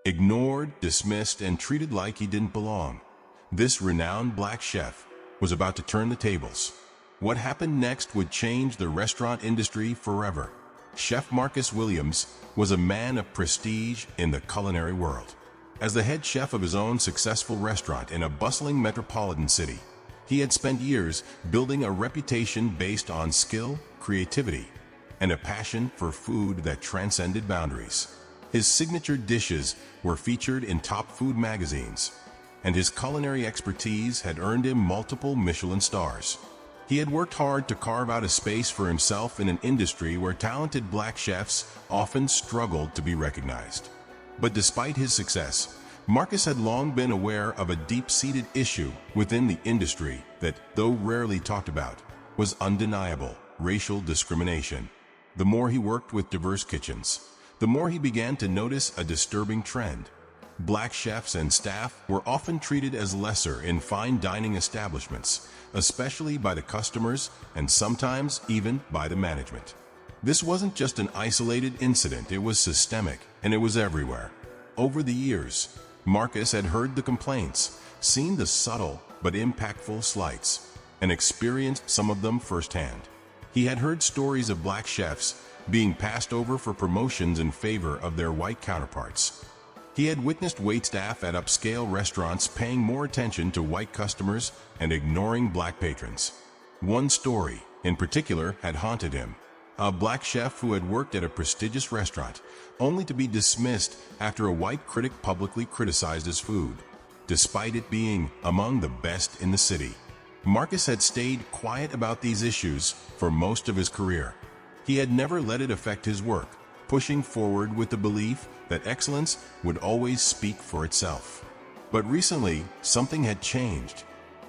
ignored, dismissed, and treated like he didn't belong. This renowned black chef was about to turn the tables. What happened next would change the restaurant industry forever. Chef Marcus Williams was a man of prestige in the culinary world. As the head chef of his own successful restaurant in a bustling metropolitan city, he had spent years building a reputation based on skill, creativity, and a passion for food that transcended boundaries. His signature dishes were featured in top food magazines, and his culinary expertise had earned him multiple Michelin stars. He had worked hard to carve out a space for himself in an industry where talented black chefs often struggled to be recognized. But despite his success, Marcus had long been aware of a deep-seated issue within the industry that, though rarely talked about, was undeniable: racial discrimination. The more he worked with diverse kitchens, the more he began to notice a disturbing trend. Black chefs and staff were often treated as lesser in fine dining establishments, especially by the customers and sometimes even by the management. This wasn't just an isolated incident, it was systemic, and it was everywhere. Over the years, Marcus had heard the complaints, seen the subtle but impactful slights, and experienced some of them firsthand. He had heard stories of black chefs being passed over for promotions in favor of their white counterparts. He had witnessed waitstaff at upscale restaurants paying more attention to white customers and ignoring black patrons. One story, in particular, had haunted him: a black chef who had worked at a prestigious restaurant, only to be dismissed after a white critic publicly criticized his food, despite it being among the best in the city. Marcus had stayed quiet about these issues for most of his career. He had never let it affect his work, pushing forward with the belief that excellence would always speak for itself. But recently, something had changed.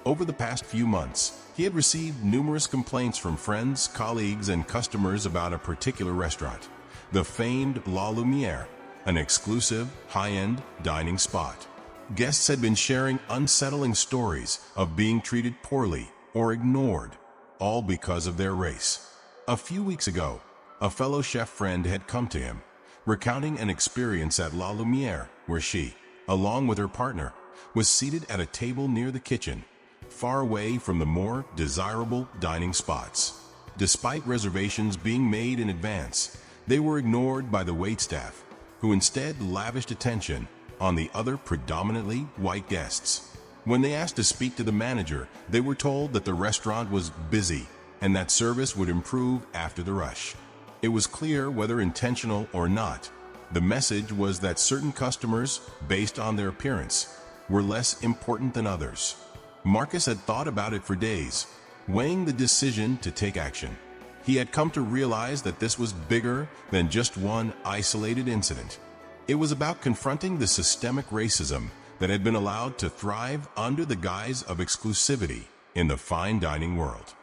Over the past few months, he had received numerous complaints from friends, colleagues, and customers about a particular restaurant, the famed La Lumiere, an exclusive, high-end dining spot. Guests had been sharing unsettling stories of being treated poorly or ignored, all because of their race. A few weeks ago, a fellow chef friend had come to him, recounting an experience at La Lumiere where she, along with her partner, was seated at a table near the kitchen, far away from the more desirable dining spots. Despite reservations being made in advance, they were ignored by the waitstaff, who instead lavished attention on the other predominantly white guests. When they asked to speak to the manager, they were told that the restaurant was busy and that service would improve after the rush. It was clear, whether intentional or not, the message was that certain customers, based on their appearance, were less important than others. Marcus had thought about it for days, weighing the decision to take action. He had come to realize that this was bigger than just one isolated incident. It was about confronting the systemic racism that had been allowed to thrive under the guise of exclusivity in the fine dining world.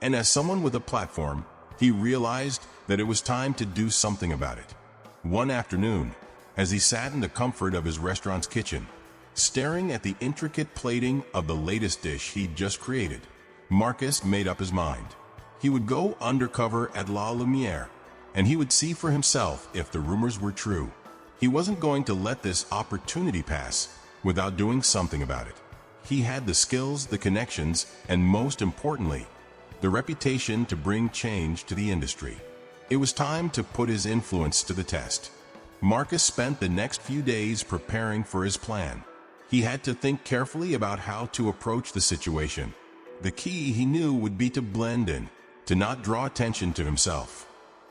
And as someone with a platform, he realized that it was time to do something about it. One afternoon, as he sat in the comfort of his restaurant's kitchen, staring at the intricate plating of the latest dish he'd just created, Marcus made up his mind. He would go undercover at La Lumiere, and he would see for himself if the rumors were true. He wasn't going to let this opportunity pass without doing something about it. He had the skills, the connections, and most importantly, the reputation to bring change to the industry. It was time to put his influence to the test. Marcus spent the next few days preparing for his plan. He had to think carefully about how to approach the situation. The key, he knew, would be to blend in, to not draw attention to himself.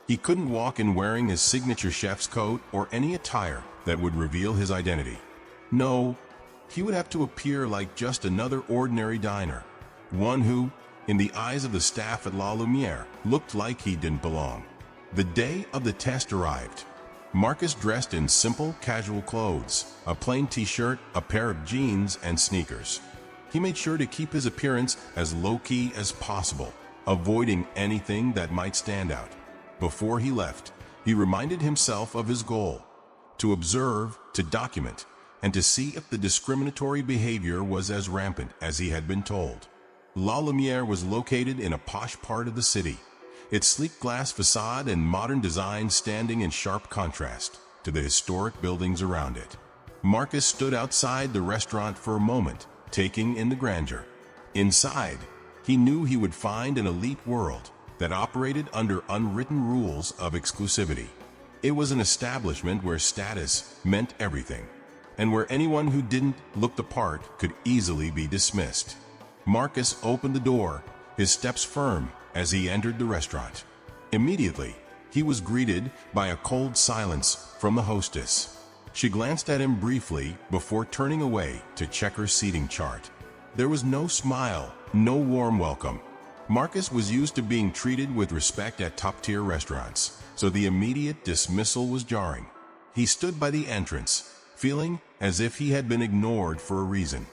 He couldn't walk in wearing his signature chef's coat or any attire that would reveal his identity. No, he would have to appear like just another ordinary diner, one who, in the eyes of the staff at La Lumiere, looked like he didn't belong. The day of the test arrived. Marcus dressed in simple, casual clothes, a plain t-shirt, a pair of jeans, and sneakers. He made sure to keep his appearance as low-key as possible, avoiding anything that might stand out. Before he left, he reminded himself of his goal: to observe, to document, and to see if the discriminatory behavior was as rampant as he had been told. La Lumiere was located in a posh part of the city, its sleek glass facade and modern design standing in sharp contrast to the historic buildings around it. Marcus stood outside the restaurant for a moment, taking in the grandeur. Inside, he knew he would find an elite world that operated under unwritten rules of exclusivity. It was an establishment where status meant everything, and where anyone who didn't look the part could easily be dismissed. Marcus opened the door, his steps firm as he entered the restaurant. Immediately, he was greeted by a cold silence from the hostess. She glanced at him briefly before turning away to check her seating chart. There was no smile, no warm welcome. Marcus was used to being treated with respect at top-tier restaurants, so the immediate dismissal was jarring. He stood by the entrance, feeling as if he had been ignored for a reason.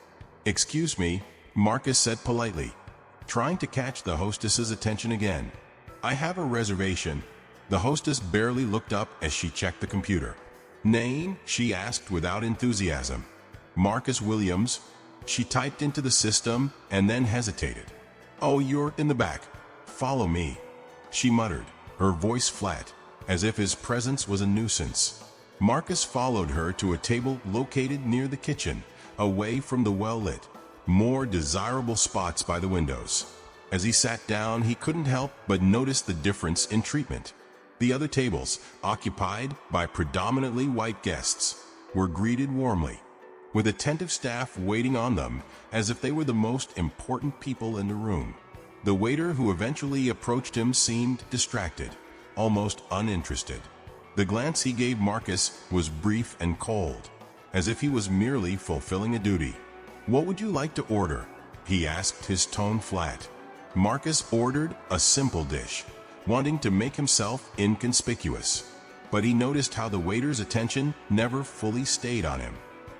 "Excuse me," Marcus said politely, trying to catch the hostess's attention again. "I have a reservation." The hostess barely looked up as she checked the computer. "Name?" she asked without enthusiasm. "Marcus Williams." She typed into the system and then hesitated. "Oh, you're in the back. Follow me," she muttered, her voice flat, as if his presence was a nuisance. Marcus followed her to a table located near the kitchen, away from the well-lit, more desirable spots by the windows. As he sat down, he couldn't help but notice the difference in treatment. The other tables, occupied by predominantly white guests, were greeted warmly, with attentive staff waiting on them as if they were the most important people in the room. The waiter who eventually approached him seemed distracted, almost uninterested. The glance he gave Marcus was brief and cold, as if he was merely fulfilling a duty. "What would you like to order?" he asked, his tone flat. Marcus ordered a simple dish, wanting to make himself inconspicuous. But he noticed how the waiter's attention never fully stayed on him.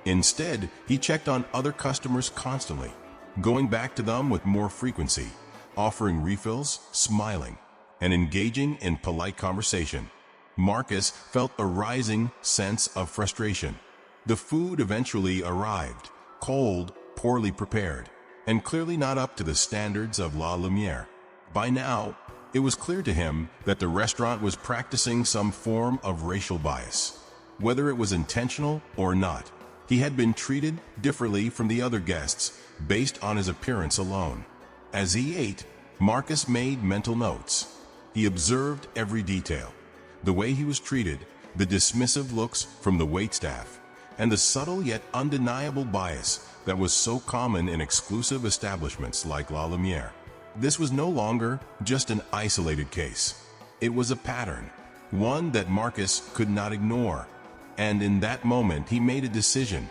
Instead, he checked on other customers constantly, going back to them with more frequency, offering refills, smiling, and engaging in polite conversation. Marcus felt a rising sense of frustration. The food eventually arrived, cold, poorly prepared, and clearly not up to the standards of La Lumiere. By now, it was clear to him that the restaurant was practicing some form of racial bias. Whether it was intentional or not, he had been treated differently from the other guests based on his appearance alone. As he ate, Marcus made mental notes. He observed every detail: the way he was treated, the dismissive looks from the waitstaff, and the subtle yet undeniable bias that was so common in exclusive establishments like La Lumiere. This was no longer just an isolated case. It was a pattern, one that Marcus could not ignore. And in that moment, he made a decision.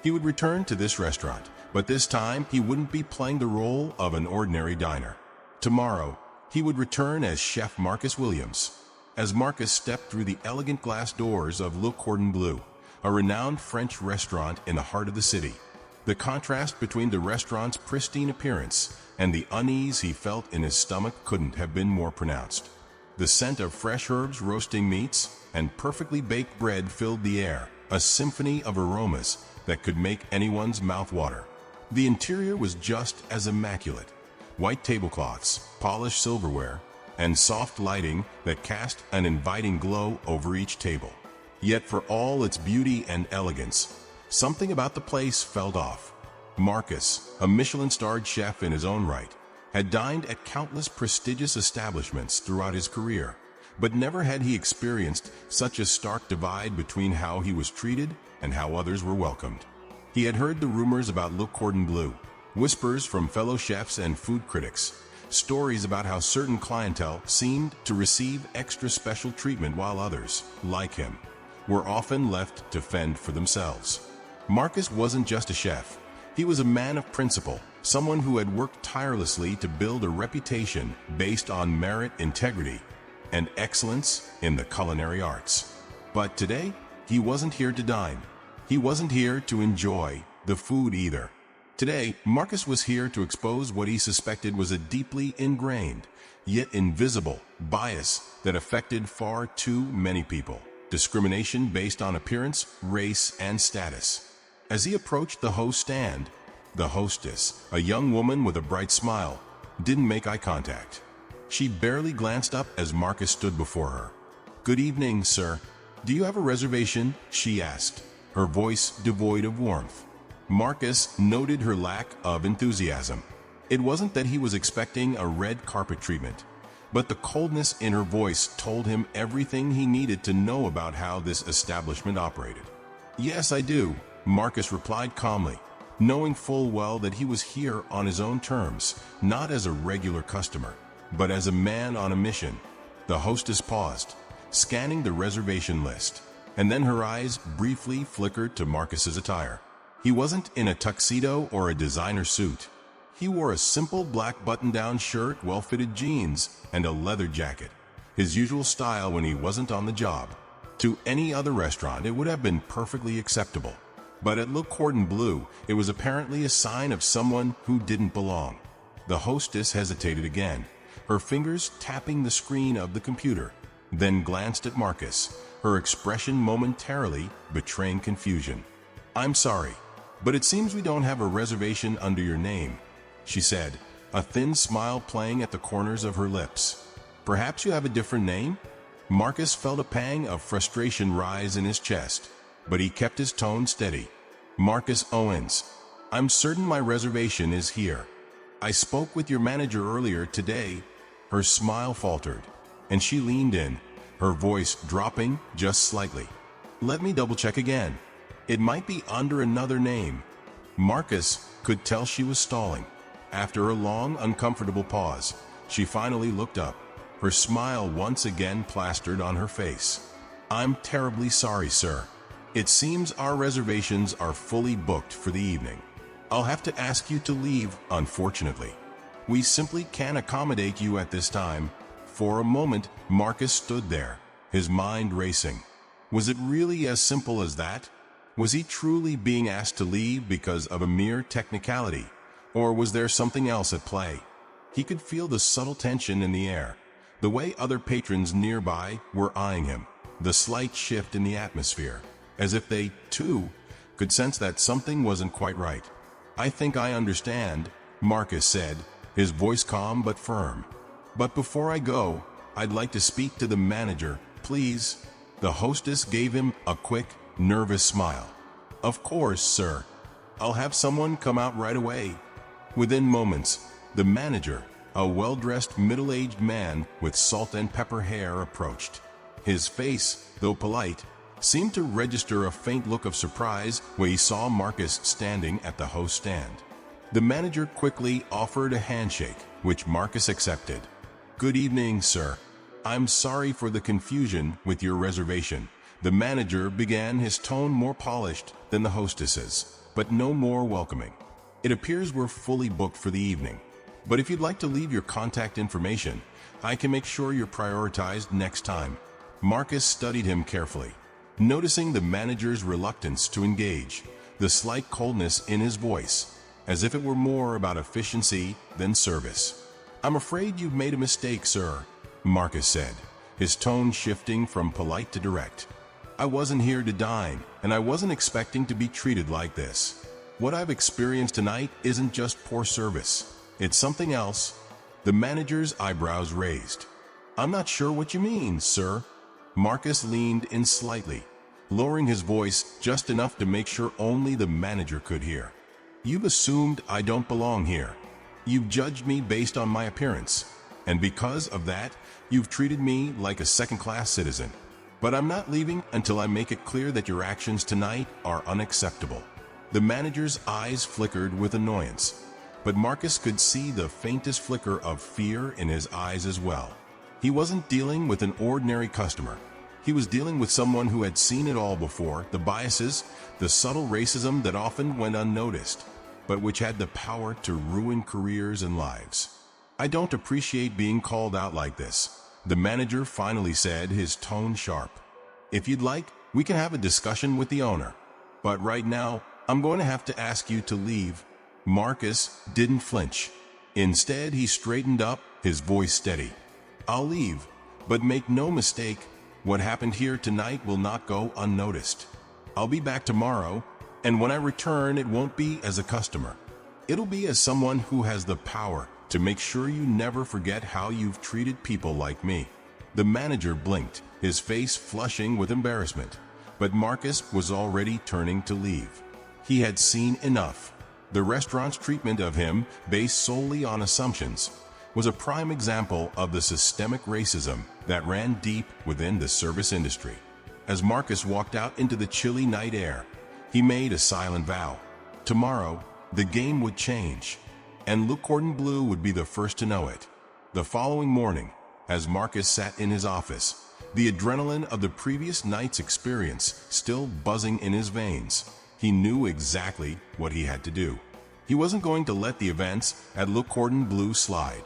He would return to this restaurant, but this time he wouldn't be playing the role of an ordinary diner. Tomorrow, he would return as Chef Marcus Williams. As Marcus stepped through the elegant glass doors of Le Cordon Bleu, a renowned French restaurant in the heart of the city, the contrast between the restaurant's pristine appearance and the unease he felt in his stomach couldn't have been more pronounced. The scent of fresh herbs, roasting meats, and perfectly baked bread filled the air, a symphony of aromas that could make anyone's mouth water. The interior was just as immaculate: white tablecloths, polished silverware, and soft lighting that cast an inviting glow over each table. Yet for all its beauty and elegance, something about the place felt off. Marcus, a Michelin-starred chef in his own right, had dined at countless prestigious establishments throughout his career, but never had he experienced such a stark divide between how he was treated and how others were welcomed. He had heard the rumors about Le Cordon Bleu, whispers from fellow chefs and food critics, stories about how certain clientele seemed to receive extra special treatment while others, like him, were often left to fend for themselves. Marcus wasn't just a chef. He was a man of principle, someone who had worked tirelessly to build a reputation based on merit, integrity, and excellence in the culinary arts. But today, he wasn't here to dine. He wasn't here to enjoy the food either. Today, Marcus was here to expose what he suspected was a deeply ingrained, yet invisible, bias that affected far too many people: discrimination based on appearance, race, and status. As he approached the host stand, the hostess, a young woman with a bright smile, didn't make eye contact. She barely glanced up as Marcus stood before her. "Good evening, sir. Do you have a reservation?" she asked, her voice devoid of warmth. Marcus noted her lack of enthusiasm. It wasn't that he was expecting a red carpet treatment, but the coldness in her voice told him everything he needed to know about how this establishment operated. "Yes, I do," Marcus replied calmly, knowing full well that he was here on his own terms, not as a regular customer, but as a man on a mission. The hostess paused, scanning the reservation list, and then her eyes briefly flickered to Marcus's attire. He wasn't in a tuxedo or a designer suit. He wore a simple black button-down shirt, well-fitted jeans, and a leather jacket, his usual style when he wasn't on the job. To any other restaurant, it would have been perfectly acceptable. But at Le Cordon Bleu, it was apparently a sign of someone who didn't belong. The hostess hesitated again, her fingers tapping the screen of the computer, then glanced at Marcus, her expression momentarily betraying confusion. "I'm sorry, but it seems we don't have a reservation under your name," she said, a thin smile playing at the corners of her lips. "Perhaps you have a different name?" Marcus felt a pang of frustration rise in his chest, but he kept his tone steady. "Marcus Owens, I'm certain my reservation is here. I spoke with your manager earlier today." Her smile faltered, and she leaned in, her voice dropping just slightly. "Let me double-check again. It might be under another name." Marcus could tell she was stalling. After a long, uncomfortable pause, she finally looked up, her smile once again plastered on her face. "I'm terribly sorry, sir. It seems our reservations are fully booked for the evening. I'll have to ask you to leave, unfortunately. We simply can't accommodate you at this time." For a moment, Marcus stood there, his mind racing. Was it really as simple as that? Was he truly being asked to leave because of a mere technicality? Or was there something else at play? He could feel the subtle tension in the air, the way other patrons nearby were eyeing him, the slight shift in the atmosphere, as if they, too, could sense that something wasn't quite right. "I think I understand," Marcus said, his voice calm but firm. "But before I go, I'd like to speak to the manager, please." The hostess gave him a quick, nervous smile. "Of course, sir. I'll have someone come out right away." Within moments, the manager, a well-dressed middle-aged man with salt and pepper hair, approached. His face, though polite, seemed to register a faint look of surprise when he saw Marcus standing at the host stand. The manager quickly offered a handshake, which Marcus accepted. "Good evening, sir. I'm sorry for the confusion with your reservation." The manager began, his tone more polished than the hostess's, but no more welcoming. "It appears we're fully booked for the evening, but if you'd like to leave your contact information, I can make sure you're prioritized next time." Marcus studied him carefully, noticing the manager's reluctance to engage, the slight coldness in his voice, as if it were more about efficiency than service. "I'm afraid you've made a mistake, sir," Marcus said, his tone shifting from polite to direct. "I wasn't here to dine, and I wasn't expecting to be treated like this. What I've experienced tonight isn't just poor service. It's something else." The manager's eyebrows raised. "I'm not sure what you mean, sir." Marcus leaned in slightly, lowering his voice just enough to make sure only the manager could hear. "You've assumed I don't belong here. You've judged me based on my appearance, and because of that, you've treated me like a second-class citizen. But I'm not leaving until I make it clear that your actions tonight are unacceptable." The manager's eyes flickered with annoyance, but Marcus could see the faintest flicker of fear in his eyes as well. He wasn't dealing with an ordinary customer. He was dealing with someone who had seen it all before, the biases, the subtle racism that often went unnoticed, but which had the power to ruin careers and lives. "I don't appreciate being called out like this," the manager finally said, his tone sharp. "If you'd like, we can have a discussion with the owner. But right now, I'm going to have to ask you to leave." Marcus didn't flinch. Instead, he straightened up, his voice steady. "I'll leave, but make no mistake, what happened here tonight will not go unnoticed. I'll be back tomorrow, and when I return, it won't be as a customer. It'll be as someone who has the power to make sure you never forget how you've treated people like me." The manager blinked, his face flushing with embarrassment, But Marcus was already turning to leave. He had seen enough. The restaurant's treatment of him, based solely on assumptions, was a prime example of the systemic racism that ran deep within the service industry. As Marcus walked out into the chilly night air, he made a silent vow. Tomorrow, the game would change, and Le Cordon Bleu would be the first to know it. The following morning, as Marcus sat in his office, the adrenaline of the previous night's experience still buzzing in his veins, he knew exactly what he had to do. He wasn't going to let the events at Le Cordon Bleu slide.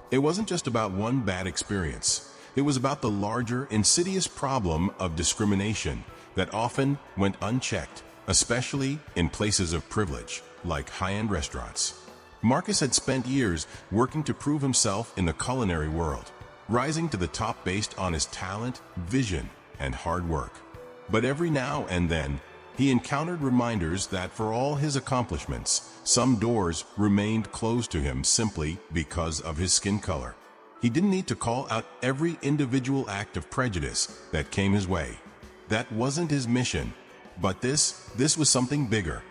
It wasn't just about one bad experience. It was about the larger, insidious problem of discrimination that often went unchecked, especially in places of privilege, like high-end restaurants. Marcus had spent years working to prove himself in the culinary world, rising to the top based on his talent, vision, and hard work. But every now and then, he encountered reminders that for all his accomplishments, some doors remained closed to him simply because of his skin color. He didn't need to call out every individual act of prejudice that came his way. That wasn't his mission. But this was something bigger.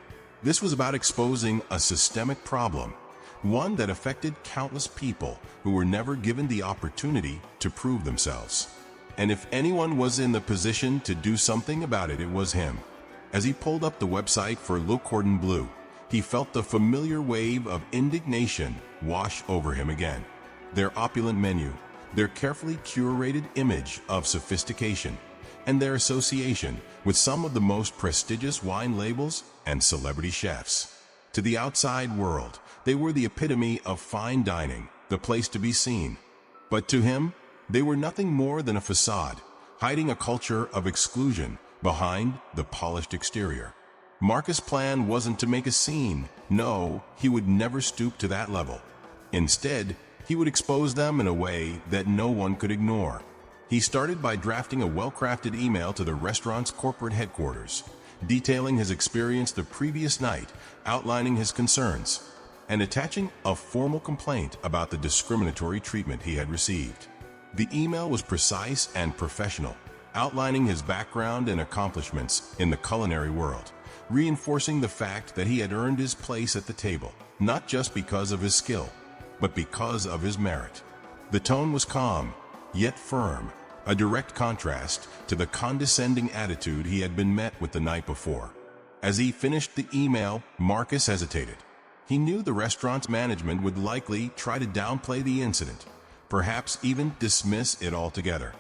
This was about exposing a systemic problem, one that affected countless people who were never given the opportunity to prove themselves. And if anyone was in the position to do something about it, it was him. As he pulled up the website for Le Cordon Bleu, he felt the familiar wave of indignation wash over him again. Their opulent menu, their carefully curated image of sophistication, and their association with some of the most prestigious wine labels and celebrity chefs. To the outside world, they were the epitome of fine dining, the place to be seen. But to him, they were nothing more than a facade, hiding a culture of exclusion behind the polished exterior. Marcus' plan wasn't to make a scene. No, he would never stoop to that level. Instead, he would expose them in a way that no one could ignore. He started by drafting a well-crafted email to the restaurant's corporate headquarters, detailing his experience the previous night, outlining his concerns, and attaching a formal complaint about the discriminatory treatment he had received. The email was precise and professional, outlining his background and accomplishments in the culinary world, reinforcing the fact that he had earned his place at the table, not just because of his skill, but because of his merit. The tone was calm, yet firm, a direct contrast to the condescending attitude he had been met with the night before. As he finished the email, Marcus hesitated. He knew the restaurant's management would likely try to downplay the incident, perhaps even dismiss it altogether.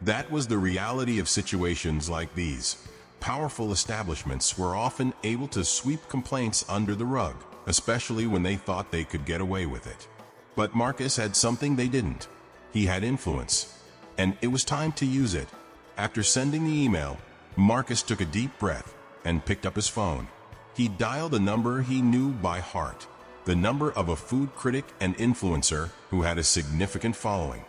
That was the reality of situations like these. Powerful establishments were often able to sweep complaints under the rug, especially when they thought they could get away with it. But Marcus had something they didn't. He had influence, and it was time to use it. After sending the email, Marcus took a deep breath and picked up his phone. He dialed a number he knew by heart, the number of a food critic and influencer who had a significant following.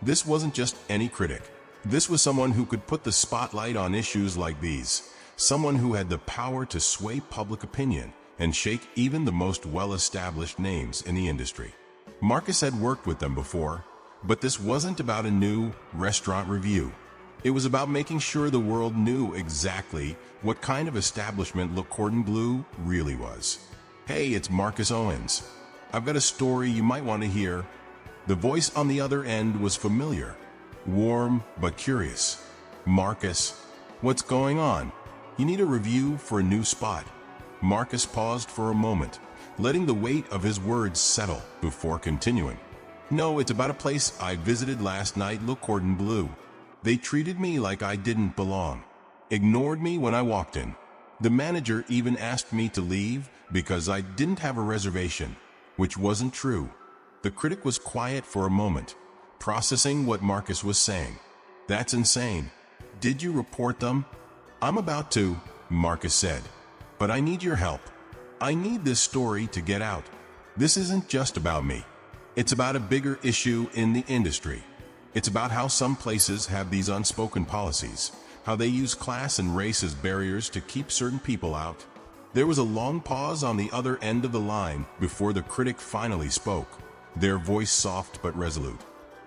This wasn't just any critic. This was someone who could put the spotlight on issues like these, someone who had the power to sway public opinion and shake even the most well-established names in the industry. Marcus had worked with them before, but this wasn't about a new restaurant review. It was about making sure the world knew exactly what kind of establishment Le Cordon Bleu really was. Hey, it's Marcus Owens. I've got a story you might want to hear. The voice on the other end was familiar, warm but curious. Marcus, what's going on? You need a review for a new spot. Marcus paused for a moment, letting the weight of his words settle before continuing. No, it's about a place I visited last night, Le Cordon Bleu. They treated me like I didn't belong, ignored me when I walked in. The manager even asked me to leave because I didn't have a reservation, which wasn't true. The critic was quiet for a moment, processing what Marcus was saying. That's insane. Did you report them? I'm about to, Marcus said, but I need your help. I need this story to get out. This isn't just about me. It's about a bigger issue in the industry. It's about how some places have these unspoken policies, how they use class and race as barriers to keep certain people out. There was a long pause on the other end of the line before the critic finally spoke, their voice soft but resolute.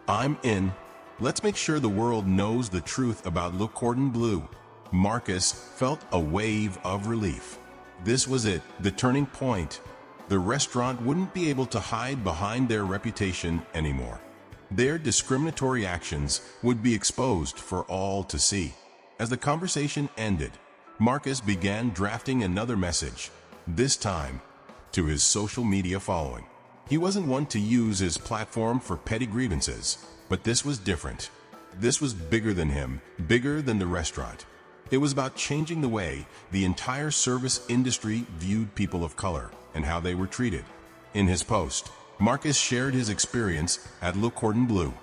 I'm in. Let's make sure the world knows the truth about Le Cordon Bleu. Marcus felt a wave of relief. This was it, the turning point. The restaurant wouldn't be able to hide behind their reputation anymore. Their discriminatory actions would be exposed for all to see. As the conversation ended, Marcus began drafting another message, this time to his social media following. He wasn't one to use his platform for petty grievances, but this was different. This was bigger than him, bigger than the restaurant. It was about changing the way the entire service industry viewed people of color and how they were treated. In his post, Marcus shared his experience at Le Cordon Bleu.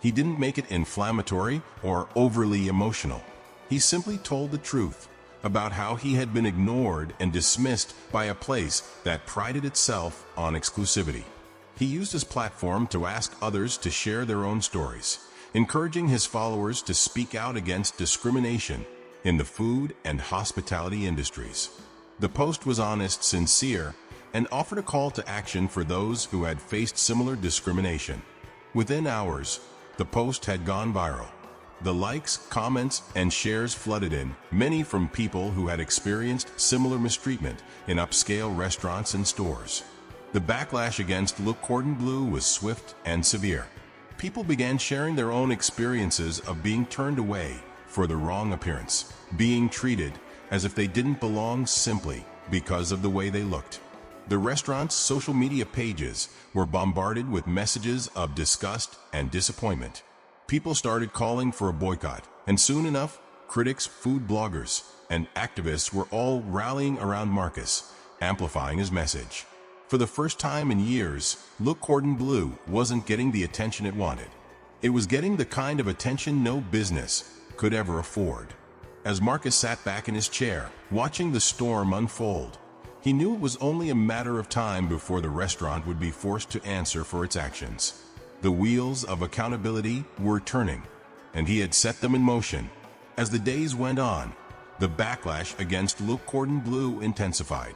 He didn't make it inflammatory or overly emotional. He simply told the truth about how he had been ignored and dismissed by a place that prided itself on exclusivity. He used his platform to ask others to share their own stories, encouraging his followers to speak out against discrimination in the food and hospitality industries. The post was honest, sincere, and offered a call to action for those who had faced similar discrimination. Within hours, the post had gone viral. The likes, comments, and shares flooded in, many from people who had experienced similar mistreatment in upscale restaurants and stores. The backlash against Le Cordon Bleu was swift and severe. People began sharing their own experiences of being turned away for the wrong appearance, being treated as if they didn't belong simply because of the way they looked. The restaurant's social media pages were bombarded with messages of disgust and disappointment. People started calling for a boycott, and soon enough, critics, food bloggers, and activists were all rallying around Marcus, amplifying his message. For the first time in years, Le Cordon Bleu wasn't getting the attention it wanted. It was getting the kind of attention no business could ever afford. As Marcus sat back in his chair, watching the storm unfold, he knew it was only a matter of time before the restaurant would be forced to answer for its actions. The wheels of accountability were turning, and he had set them in motion. As the days went on, the backlash against Le Cordon Bleu intensified.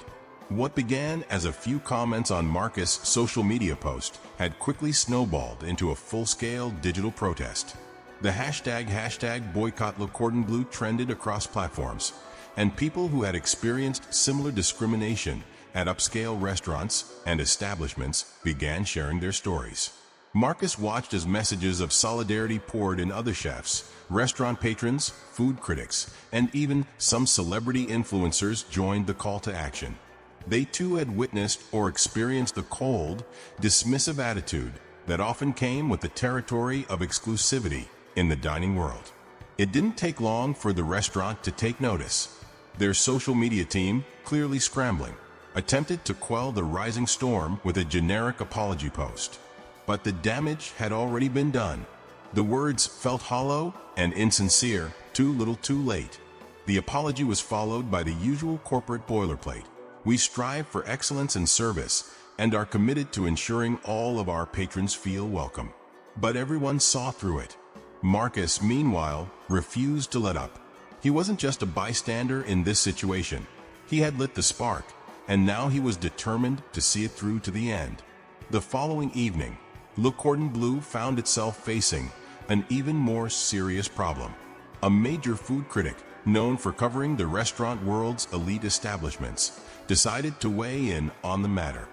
What began as a few comments on Marcus' social media post had quickly snowballed into a full-scale digital protest. The hashtag boycott Le Cordon Bleu trended across platforms, and people who had experienced similar discrimination at upscale restaurants and establishments began sharing their stories. Marcus watched as messages of solidarity poured in. Other chefs, restaurant patrons, food critics, and even some celebrity influencers joined the call to action. They too had witnessed or experienced the cold, dismissive attitude that often came with the territory of exclusivity in the dining world. It didn't take long for the restaurant to take notice. Their social media team, clearly scrambling, attempted to quell the rising storm with a generic apology post. But the damage had already been done. The words felt hollow and insincere, too little too late. The apology was followed by the usual corporate boilerplate. We strive for excellence in service and are committed to ensuring all of our patrons feel welcome. But everyone saw through it. Marcus, meanwhile, refused to let up. He wasn't just a bystander in this situation. He had lit the spark, and now he was determined to see it through to the end. The following evening, Le Cordon Bleu found itself facing an even more serious problem. A major food critic, known for covering the restaurant world's elite establishments, decided to weigh in on the matter.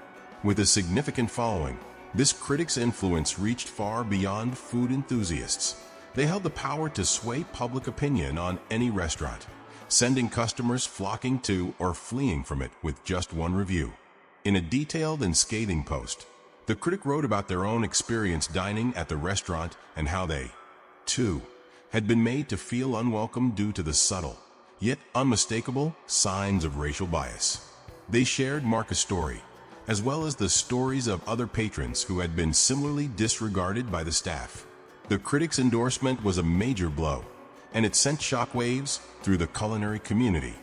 With a significant following, this critic's influence reached far beyond food enthusiasts. They held the power to sway public opinion on any restaurant, sending customers flocking to or fleeing from it with just one review. In a detailed and scathing post, the critic wrote about their own experience dining at the restaurant and how they, too, had been made to feel unwelcome due to the subtle, yet unmistakable, signs of racial bias. They shared Marcus' story, as well as the stories of other patrons who had been similarly disregarded by the staff. The critic's endorsement was a major blow, and it sent shockwaves through the culinary community.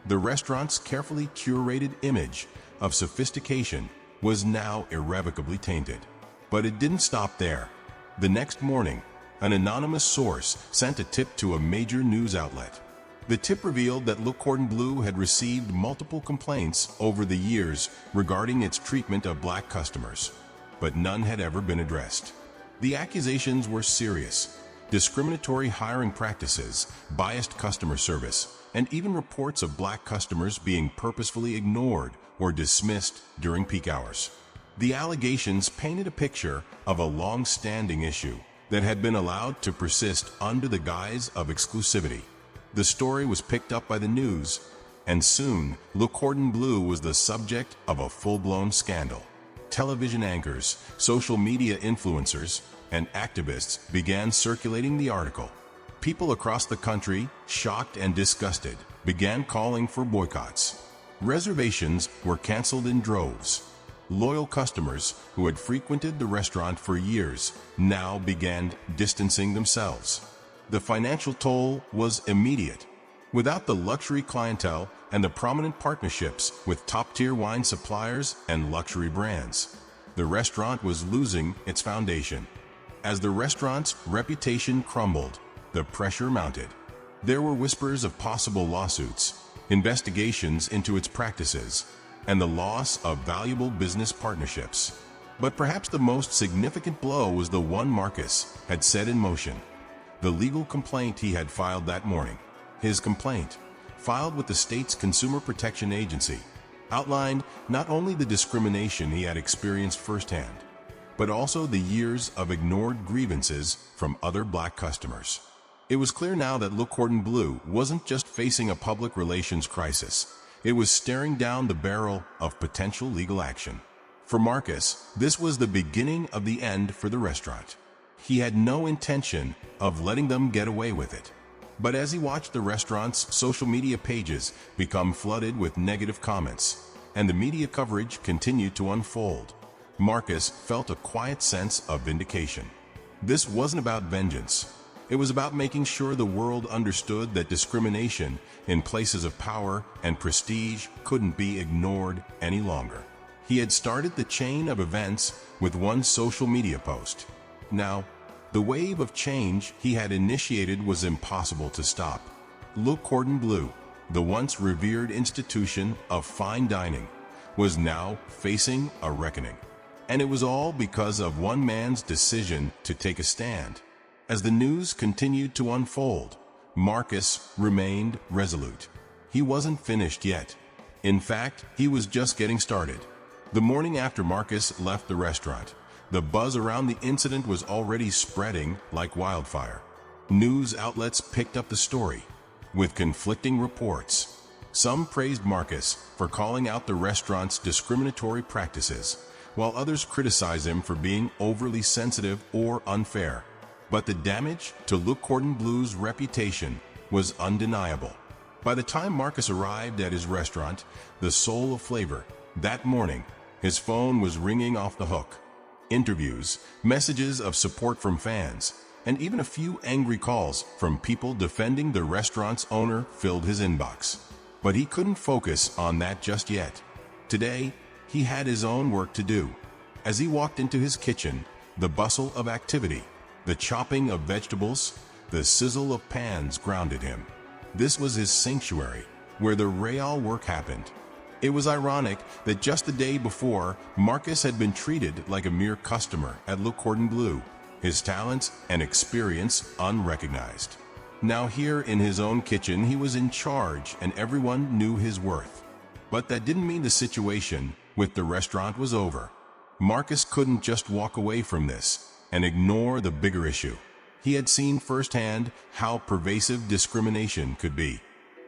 The restaurant's carefully curated image of sophistication was now irrevocably tainted. But it didn't stop there. The next morning, an anonymous source sent a tip to a major news outlet. The tip revealed that Le Cordon Bleu had received multiple complaints over the years regarding its treatment of black customers, but none had ever been addressed. The accusations were serious, discriminatory hiring practices, biased customer service, and even reports of black customers being purposefully ignored or dismissed during peak hours. The allegations painted a picture of a long-standing issue that had been allowed to persist under the guise of exclusivity. The story was picked up by the news, and soon, Le Cordon Bleu was the subject of a full-blown scandal. Television anchors, social media influencers, and activists began circulating the article. People across the country, shocked and disgusted, began calling for boycotts. Reservations were canceled in droves. Loyal customers who had frequented the restaurant for years now began distancing themselves. The financial toll was immediate. Without the luxury clientele and the prominent partnerships with top-tier wine suppliers and luxury brands, the restaurant was losing its foundation. As the restaurant's reputation crumbled, the pressure mounted. There were whispers of possible lawsuits, investigations into its practices, and the loss of valuable business partnerships. But perhaps the most significant blow was the one Marcus had set in motion: the legal complaint he had filed that morning. His complaint, filed with the state's Consumer Protection Agency, outlined not only the discrimination he had experienced firsthand, but also the years of ignored grievances from other black customers. It was clear now that Le Cordon Bleu wasn't just facing a public relations crisis. It was staring down the barrel of potential legal action. For Marcus, this was the beginning of the end for the restaurant. He had no intention of letting them get away with it. But as he watched the restaurant's social media pages become flooded with negative comments, and the media coverage continued to unfold, Marcus felt a quiet sense of vindication. This wasn't about vengeance. It was about making sure the world understood that discrimination in places of power and prestige couldn't be ignored any longer. He had started the chain of events with one social media post. Now, the wave of change he had initiated was impossible to stop. Le Cordon Bleu, the once revered institution of fine dining, was now facing a reckoning. And it was all because of one man's decision to take a stand. As the news continued to unfold, Marcus remained resolute. He wasn't finished yet. In fact, he was just getting started. The morning after Marcus left the restaurant, the buzz around the incident was already spreading like wildfire. News outlets picked up the story, with conflicting reports. Some praised Marcus for calling out the restaurant's discriminatory practices, while others criticized him for being overly sensitive or unfair. But the damage to Le Cordon Bleu's reputation was undeniable. By the time Marcus arrived at his restaurant, the Soul of Flavor, that morning, his phone was ringing off the hook. Interviews, messages of support from fans, and even a few angry calls from people defending the restaurant's owner filled his inbox. But he couldn't focus on that just yet. Today, he had his own work to do. As he walked into his kitchen, the bustle of activity, the chopping of vegetables, the sizzle of pans grounded him. This was his sanctuary, where the real work happened. It was ironic that just the day before, Marcus had been treated like a mere customer at Le Cordon Bleu, his talents and experience unrecognized. Now here in his own kitchen, he was in charge and everyone knew his worth. But that didn't mean the situation with the restaurant was over. Marcus couldn't just walk away from this and ignore the bigger issue. He had seen firsthand how pervasive discrimination could be.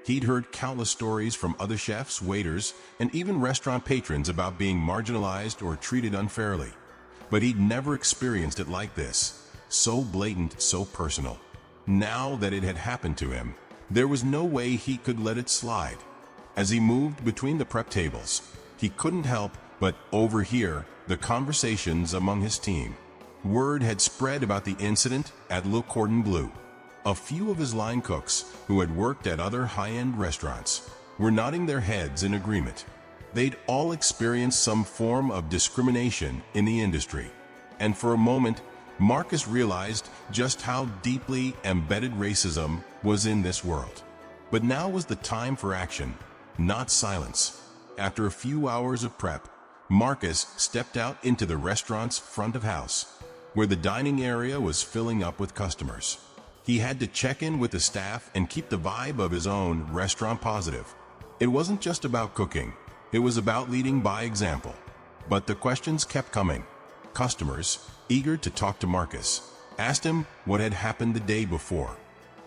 He'd heard countless stories from other chefs, waiters, and even restaurant patrons about being marginalized or treated unfairly. But he'd never experienced it like this, so blatant, so personal. Now that it had happened to him, there was no way he could let it slide. As he moved between the prep tables, he couldn't help but overhear the conversations among his team. Word had spread about the incident at Le Cordon Bleu. A few of his line cooks, who had worked at other high-end restaurants, were nodding their heads in agreement. They'd all experienced some form of discrimination in the industry. And for a moment, Marcus realized just how deeply embedded racism was in this world. But now was the time for action, not silence. After a few hours of prep, Marcus stepped out into the restaurant's front of house, where the dining area was filling up with customers. He had to check in with the staff and keep the vibe of his own restaurant positive. It wasn't just about cooking, it was about leading by example. But the questions kept coming. Customers, eager to talk to Marcus, asked him what had happened the day before.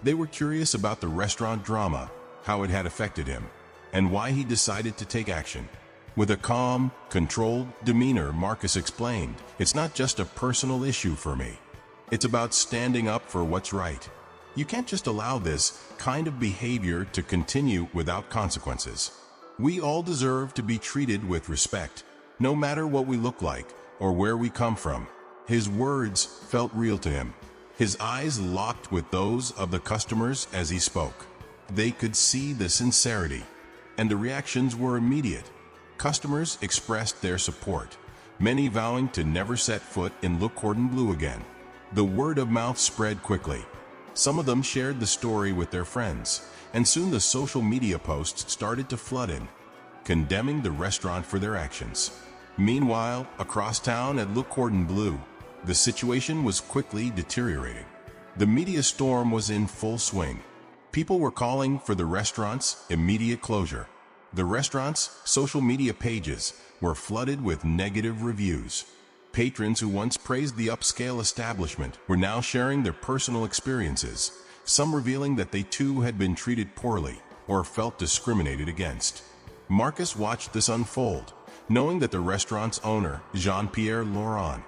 They were curious about the restaurant drama, how it had affected him, and why he decided to take action. With a calm, controlled demeanor, Marcus explained, "It's not just a personal issue for me. It's about standing up for what's right. You can't just allow this kind of behavior to continue without consequences. We all deserve to be treated with respect, no matter what we look like or where we come from." His words felt real to him. His eyes locked with those of the customers as he spoke. They could see the sincerity, and the reactions were immediate. Customers expressed their support, many vowing to never set foot in Le Cordon Bleu again. The word of mouth spread quickly. Some of them shared the story with their friends, and soon the social media posts started to flood in, condemning the restaurant for their actions. Meanwhile, across town at Le Cordon Bleu, the situation was quickly deteriorating. The media storm was in full swing. People were calling for the restaurant's immediate closure. The restaurant's social media pages were flooded with negative reviews. Patrons who once praised the upscale establishment were now sharing their personal experiences, some revealing that they too had been treated poorly or felt discriminated against. Marcus watched this unfold, knowing that the restaurant's owner, Jean-Pierre Laurent,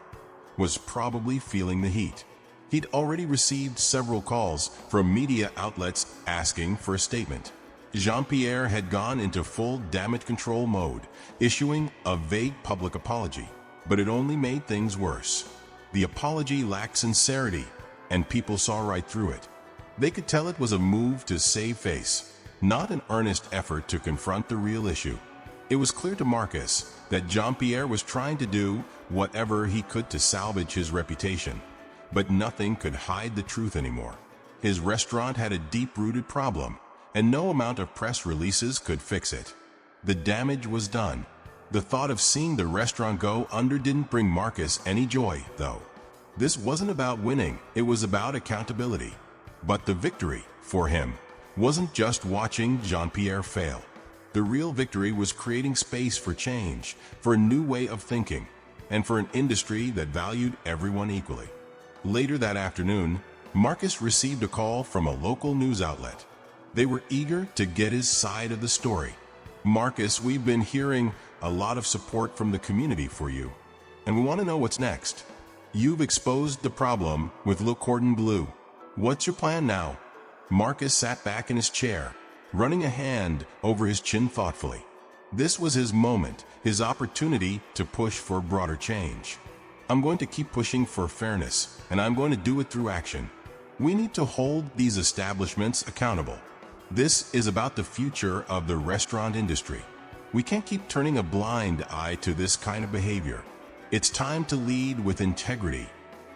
was probably feeling the heat. He'd already received several calls from media outlets asking for a statement. Jean-Pierre had gone into full damage control mode, issuing a vague public apology, but it only made things worse. The apology lacked sincerity, and people saw right through it. They could tell it was a move to save face, not an earnest effort to confront the real issue. It was clear to Marcus that Jean-Pierre was trying to do whatever he could to salvage his reputation, but nothing could hide the truth anymore. His restaurant had a deep-rooted problem, and no amount of press releases could fix it. The damage was done. The thought of seeing the restaurant go under didn't bring Marcus any joy, though. This wasn't about winning, it was about accountability. But the victory, for him, wasn't just watching Jean-Pierre fail. The real victory was creating space for change, for a new way of thinking, and for an industry that valued everyone equally. Later that afternoon, Marcus received a call from a local news outlet. They were eager to get his side of the story. "Marcus, we've been hearing a lot of support from the community for you, and we want to know what's next. You've exposed the problem with Le Cordon Bleu. What's your plan now?" Marcus sat back in his chair, running a hand over his chin thoughtfully. This was his moment, his opportunity to push for broader change. "I'm going to keep pushing for fairness, and I'm going to do it through action. We need to hold these establishments accountable. This is about the future of the restaurant industry. We can't keep turning a blind eye to this kind of behavior. It's time to lead with integrity."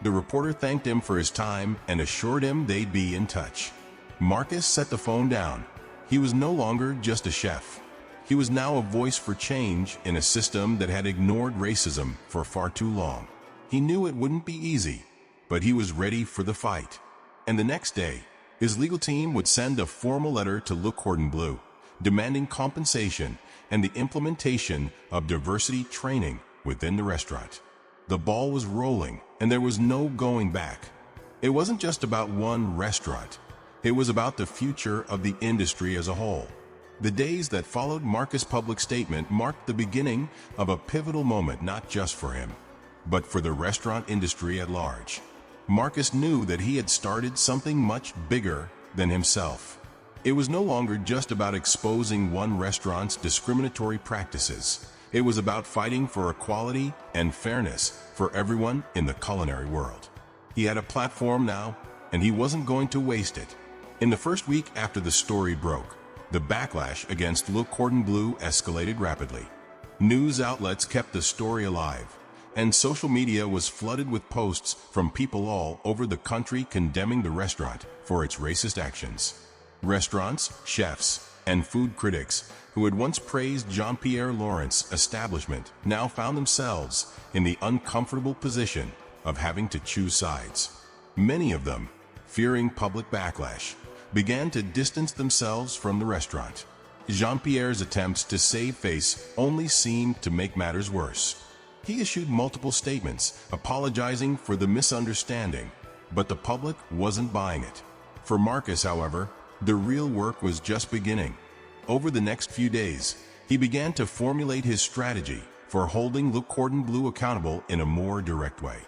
The reporter thanked him for his time and assured him they'd be in touch. Marcus set the phone down. He was no longer just a chef. He was now a voice for change in a system that had ignored racism for far too long. He knew it wouldn't be easy, but he was ready for the fight. And the next day, his legal team would send a formal letter to Le Cordon Bleu, demanding compensation and the implementation of diversity training within the restaurant. The ball was rolling, and there was no going back. It wasn't just about one restaurant. It was about the future of the industry as a whole. The days that followed Marcus' public statement marked the beginning of a pivotal moment not just for him, but for the restaurant industry at large. Marcus knew that he had started something much bigger than himself. It was no longer just about exposing one restaurant's discriminatory practices. It was about fighting for equality and fairness for everyone in the culinary world. He had a platform now, and he wasn't going to waste it. In the first week after the story broke, the backlash against Le Cordon Bleu escalated rapidly. News outlets kept the story alive, and social media was flooded with posts from people all over the country condemning the restaurant for its racist actions. Restaurants, chefs, and food critics who had once praised Jean-Pierre Laurent's establishment now found themselves in the uncomfortable position of having to choose sides. Many of them fearing public backlash, began to distance themselves from the restaurant. Jean-Pierre's attempts to save face only seemed to make matters worse. He issued multiple statements, apologizing for the misunderstanding, but the public wasn't buying it. For Marcus, however, the real work was just beginning. Over the next few days, he began to formulate his strategy for holding Le Cordon Bleu accountable in a more direct way.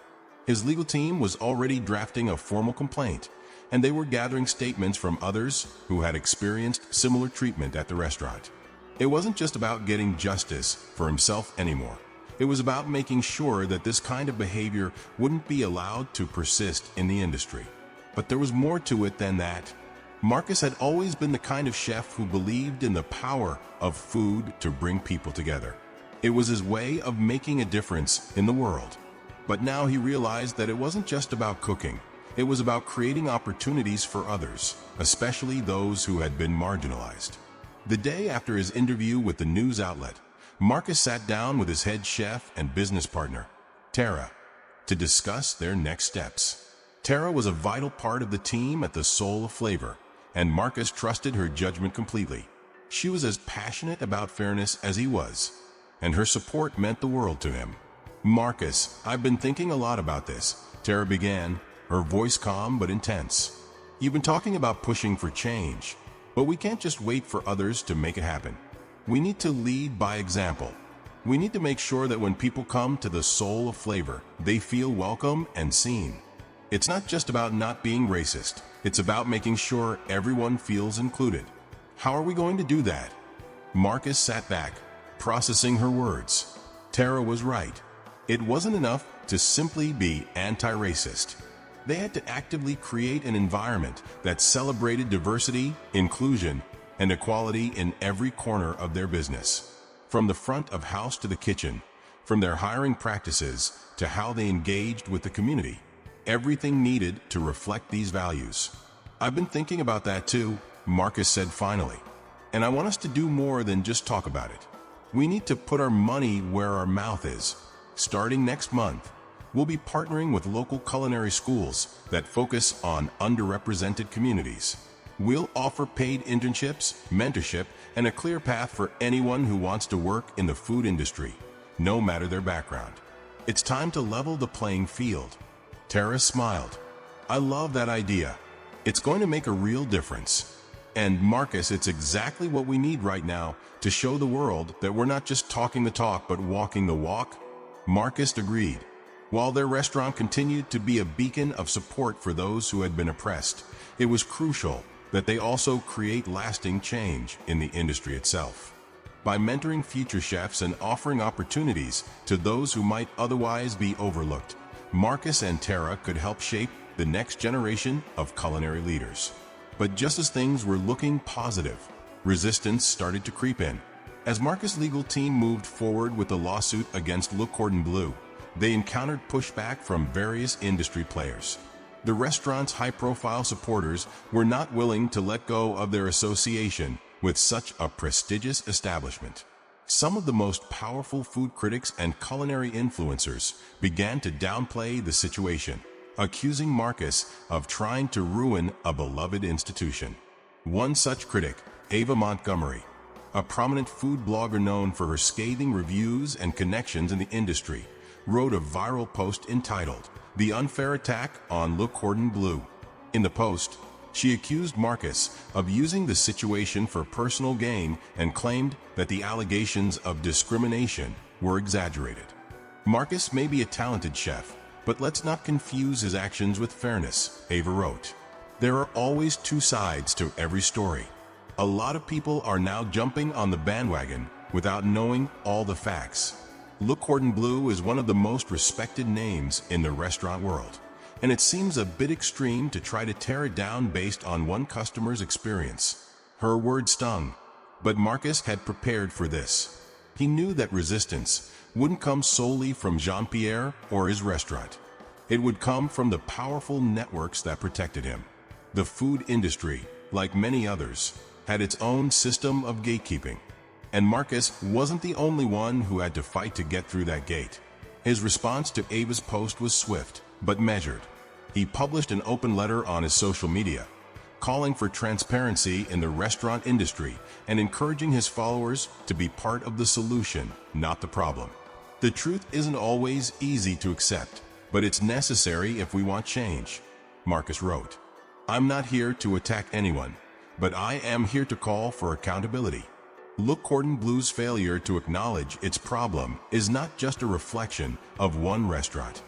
His legal team was already drafting a formal complaint, and they were gathering statements from others who had experienced similar treatment at the restaurant. It wasn't just about getting justice for himself anymore. It was about making sure that this kind of behavior wouldn't be allowed to persist in the industry. But there was more to it than that. Marcus had always been the kind of chef who believed in the power of food to bring people together. It was his way of making a difference in the world. But now he realized that it wasn't just about cooking. It was about creating opportunities for others, especially those who had been marginalized. The day after his interview with the news outlet, Marcus sat down with his head chef and business partner, Tara, to discuss their next steps. Tara was a vital part of the team at the Soul of Flavor, and Marcus trusted her judgment completely. She was as passionate about fairness as he was, and her support meant the world to him. "Marcus, I've been thinking a lot about this," Tara began, her voice calm but intense. "You've been talking about pushing for change, but we can't just wait for others to make it happen. We need to lead by example. We need to make sure that when people come to the Soul of Flavor, they feel welcome and seen. It's not just about not being racist. It's about making sure everyone feels included. How are we going to do that?" Marcus sat back, processing her words. Tara was right. It wasn't enough to simply be anti-racist. They had to actively create an environment that celebrated diversity, inclusion, and equality in every corner of their business. From the front of house to the kitchen, from their hiring practices to how they engaged with the community, everything needed to reflect these values. "I've been thinking about that too," Marcus said finally. "And I want us to do more than just talk about it. We need to put our money where our mouth is. Starting next month, we'll be partnering with local culinary schools that focus on underrepresented communities. We'll offer paid internships, mentorship, and a clear path for anyone who wants to work in the food industry, no matter their background. It's time to level the playing field." Tara smiled. "I love that idea. It's going to make a real difference. And Marcus, it's exactly what we need right now to show the world that we're not just talking the talk but walking the walk." Marcus agreed. While their restaurant continued to be a beacon of support for those who had been oppressed, it was crucial that they also create lasting change in the industry itself. By mentoring future chefs and offering opportunities to those who might otherwise be overlooked, Marcus and Tara could help shape the next generation of culinary leaders. But just as things were looking positive, resistance started to creep in. As Marcus' legal team moved forward with the lawsuit against Le Cordon Bleu, they encountered pushback from various industry players. The restaurant's high-profile supporters were not willing to let go of their association with such a prestigious establishment. Some of the most powerful food critics and culinary influencers began to downplay the situation, accusing Marcus of trying to ruin a beloved institution. One such critic, Ava Montgomery, a prominent food blogger known for her scathing reviews and connections in the industry, wrote a viral post entitled, "The Unfair Attack on Le Cordon Bleu." In the post, she accused Marcus of using the situation for personal gain and claimed that the allegations of discrimination were exaggerated. "Marcus may be a talented chef, but let's not confuse his actions with fairness," Ava wrote. "There are always two sides to every story. A lot of people are now jumping on the bandwagon without knowing all the facts. Le Cordon Bleu is one of the most respected names in the restaurant world, and it seems a bit extreme to try to tear it down based on one customer's experience." Her words stung, but Marcus had prepared for this. He knew that resistance wouldn't come solely from Jean-Pierre or his restaurant. It would come from the powerful networks that protected him. The food industry, like many others, had its own system of gatekeeping, and Marcus wasn't the only one who had to fight to get through that gate. His response to Ava's post was swift, but measured. He published an open letter on his social media, calling for transparency in the restaurant industry and encouraging his followers to be part of the solution, not the problem. The truth isn't always easy to accept, but it's necessary if we want change, Marcus wrote. I'm not here to attack anyone, but I am here to call for accountability. Le Cordon Bleu's failure to acknowledge its problem is not just a reflection of one restaurant.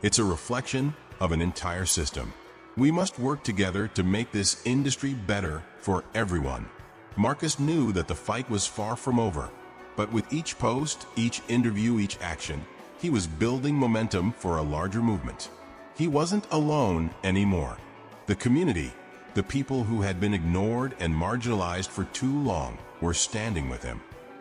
It's a reflection of an entire system. We must work together to make this industry better for everyone. Marcus knew that the fight was far from over, but with each post, each interview, each action, he was building momentum for a larger movement. He wasn't alone anymore. The community, the people who had been ignored and marginalized for too long, were standing with him.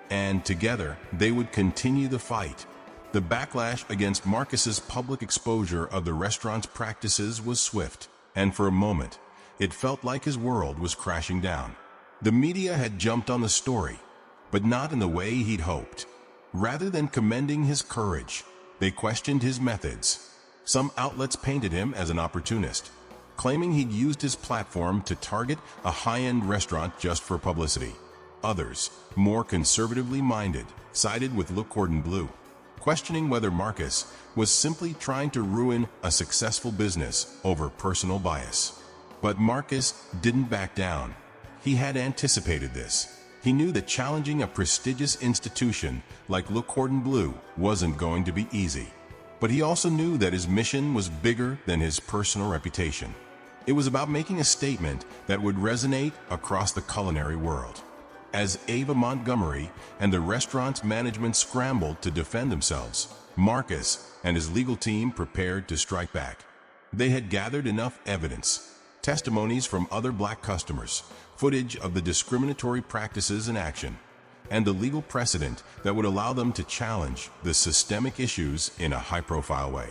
And together, they would continue the fight. The backlash against Marcus's public exposure of the restaurant's practices was swift, and for a moment, it felt like his world was crashing down. The media had jumped on the story, but not in the way he'd hoped. Rather than commending his courage, they questioned his methods. Some outlets painted him as an opportunist, claiming he'd used his platform to target a high-end restaurant just for publicity. Others, more conservatively minded, sided with Le Cordon Bleu, questioning whether Marcus was simply trying to ruin a successful business over personal bias. But Marcus didn't back down. He had anticipated this. He knew that challenging a prestigious institution like Le Cordon Bleu wasn't going to be easy. But he also knew that his mission was bigger than his personal reputation. It was about making a statement that would resonate across the culinary world. As Ava Montgomery and the restaurant's management scrambled to defend themselves, Marcus and his legal team prepared to strike back. They had gathered enough evidence, testimonies from other black customers, footage of the discriminatory practices in action, and the legal precedent that would allow them to challenge the systemic issues in a high-profile way.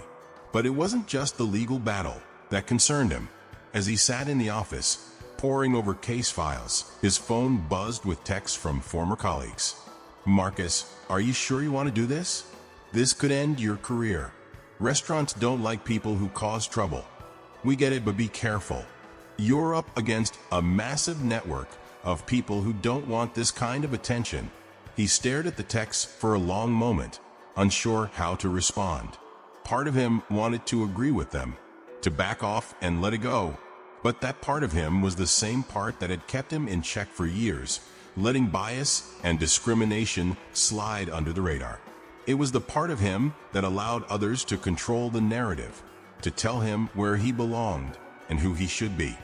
But it wasn't just the legal battle that concerned him. As he sat in the office, poring over case files, his phone buzzed with texts from former colleagues. Marcus, are you sure you want to do this? This could end your career. Restaurants don't like people who cause trouble. We get it, but be careful. You're up against a massive network of people who don't want this kind of attention. He stared at the texts for a long moment, unsure how to respond. Part of him wanted to agree with them, to back off and let it go. But that part of him was the same part that had kept him in check for years, letting bias and discrimination slide under the radar. It was the part of him that allowed others to control the narrative, to tell him where he belonged and who he should be.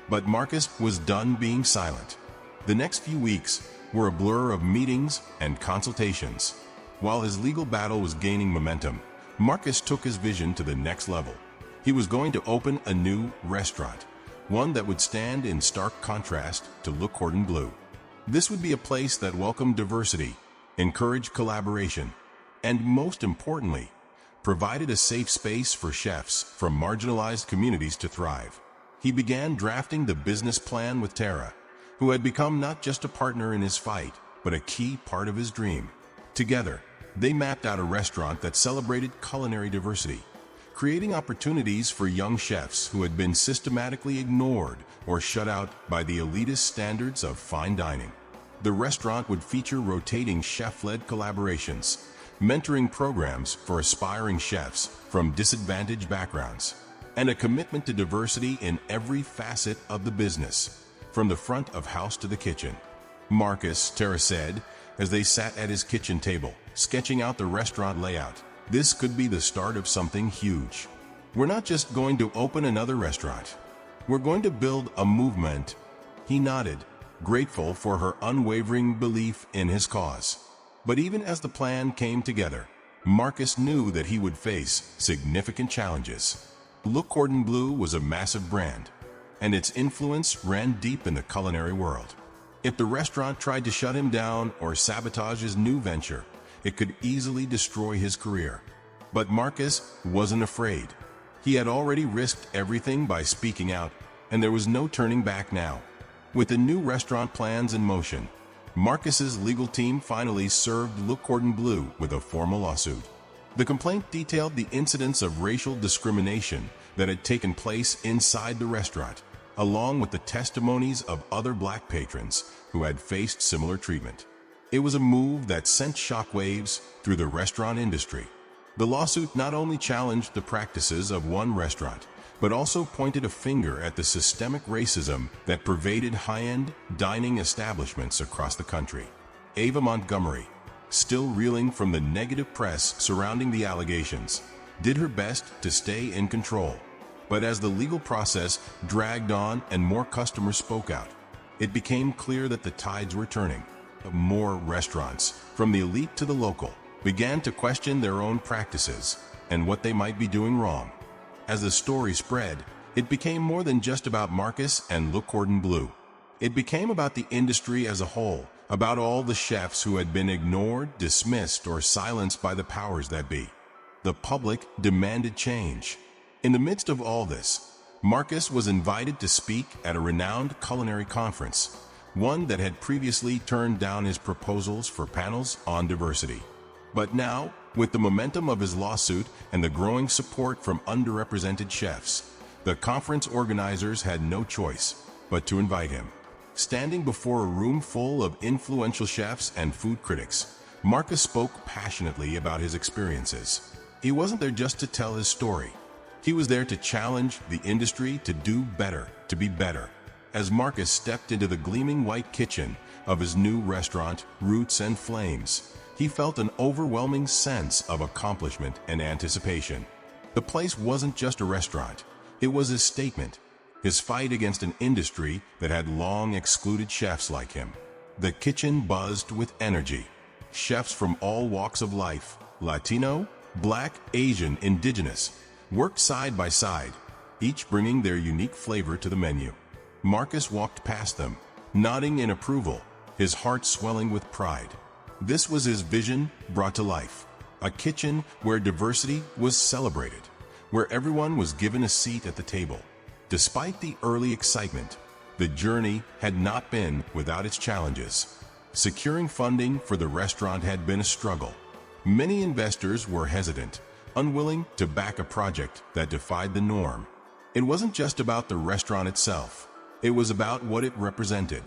But Marcus was done being silent. The next few weeks were a blur of meetings and consultations. While his legal battle was gaining momentum, Marcus took his vision to the next level. He was going to open a new restaurant, one that would stand in stark contrast to Le Cordon Bleu. This would be a place that welcomed diversity, encouraged collaboration, and most importantly, provided a safe space for chefs from marginalized communities to thrive. He began drafting the business plan with Tara, who had become not just a partner in his fight, but a key part of his dream. Together, they mapped out a restaurant that celebrated culinary diversity, creating opportunities for young chefs who had been systematically ignored or shut out by the elitist standards of fine dining. The restaurant would feature rotating chef-led collaborations, mentoring programs for aspiring chefs from disadvantaged backgrounds, and a commitment to diversity in every facet of the business, from the front of house to the kitchen. Marcus, Tara said, as they sat at his kitchen table, sketching out the restaurant layout, this could be the start of something huge. We're not just going to open another restaurant. We're going to build a movement. He nodded, grateful for her unwavering belief in his cause. But even as the plan came together, Marcus knew that he would face significant challenges. Le Cordon Bleu was a massive brand, and its influence ran deep in the culinary world. If the restaurant tried to shut him down or sabotage his new venture, it could easily destroy his career. But Marcus wasn't afraid. He had already risked everything by speaking out, and there was no turning back now. With the new restaurant plans in motion, Marcus's legal team finally served Le Cordon Bleu with a formal lawsuit. The complaint detailed the incidents of racial discrimination that had taken place inside the restaurant, along with the testimonies of other black patrons who had faced similar treatment. It was a move that sent shockwaves through the restaurant industry. The lawsuit not only challenged the practices of one restaurant, but also pointed a finger at the systemic racism that pervaded high-end dining establishments across the country. Ava Montgomery, still reeling from the negative press surrounding the allegations, did her best to stay in control. But as the legal process dragged on and more customers spoke out, it became clear that the tides were turning. More restaurants, from the elite to the local, began to question their own practices and what they might be doing wrong. As the story spread, it became more than just about Marcus and Le Cordon Bleu. It became about the industry as a whole, about all the chefs who had been ignored, dismissed, or silenced by the powers that be. The public demanded change. In the midst of all this, Marcus was invited to speak at a renowned culinary conference, one that had previously turned down his proposals for panels on diversity. But now, with the momentum of his lawsuit and the growing support from underrepresented chefs, the conference organizers had no choice but to invite him. Standing before a room full of influential chefs and food critics, Marcus spoke passionately about his experiences. He wasn't there just to tell his story. He was there to challenge the industry to do better, to be better. As Marcus stepped into the gleaming white kitchen of his new restaurant, Roots and Flames, he felt an overwhelming sense of accomplishment and anticipation. The place wasn't just a restaurant. It was his statement, his fight against an industry that had long excluded chefs like him. The kitchen buzzed with energy. Chefs from all walks of life, Latino, Black, Asian, Indigenous, worked side by side, each bringing their unique flavor to the menu. Marcus walked past them, nodding in approval, his heart swelling with pride. This was his vision brought to life, a kitchen where diversity was celebrated, where everyone was given a seat at the table. Despite the early excitement, the journey had not been without its challenges. Securing funding for the restaurant had been a struggle. Many investors were hesitant, unwilling to back a project that defied the norm. It wasn't just about the restaurant itself. It was about what it represented.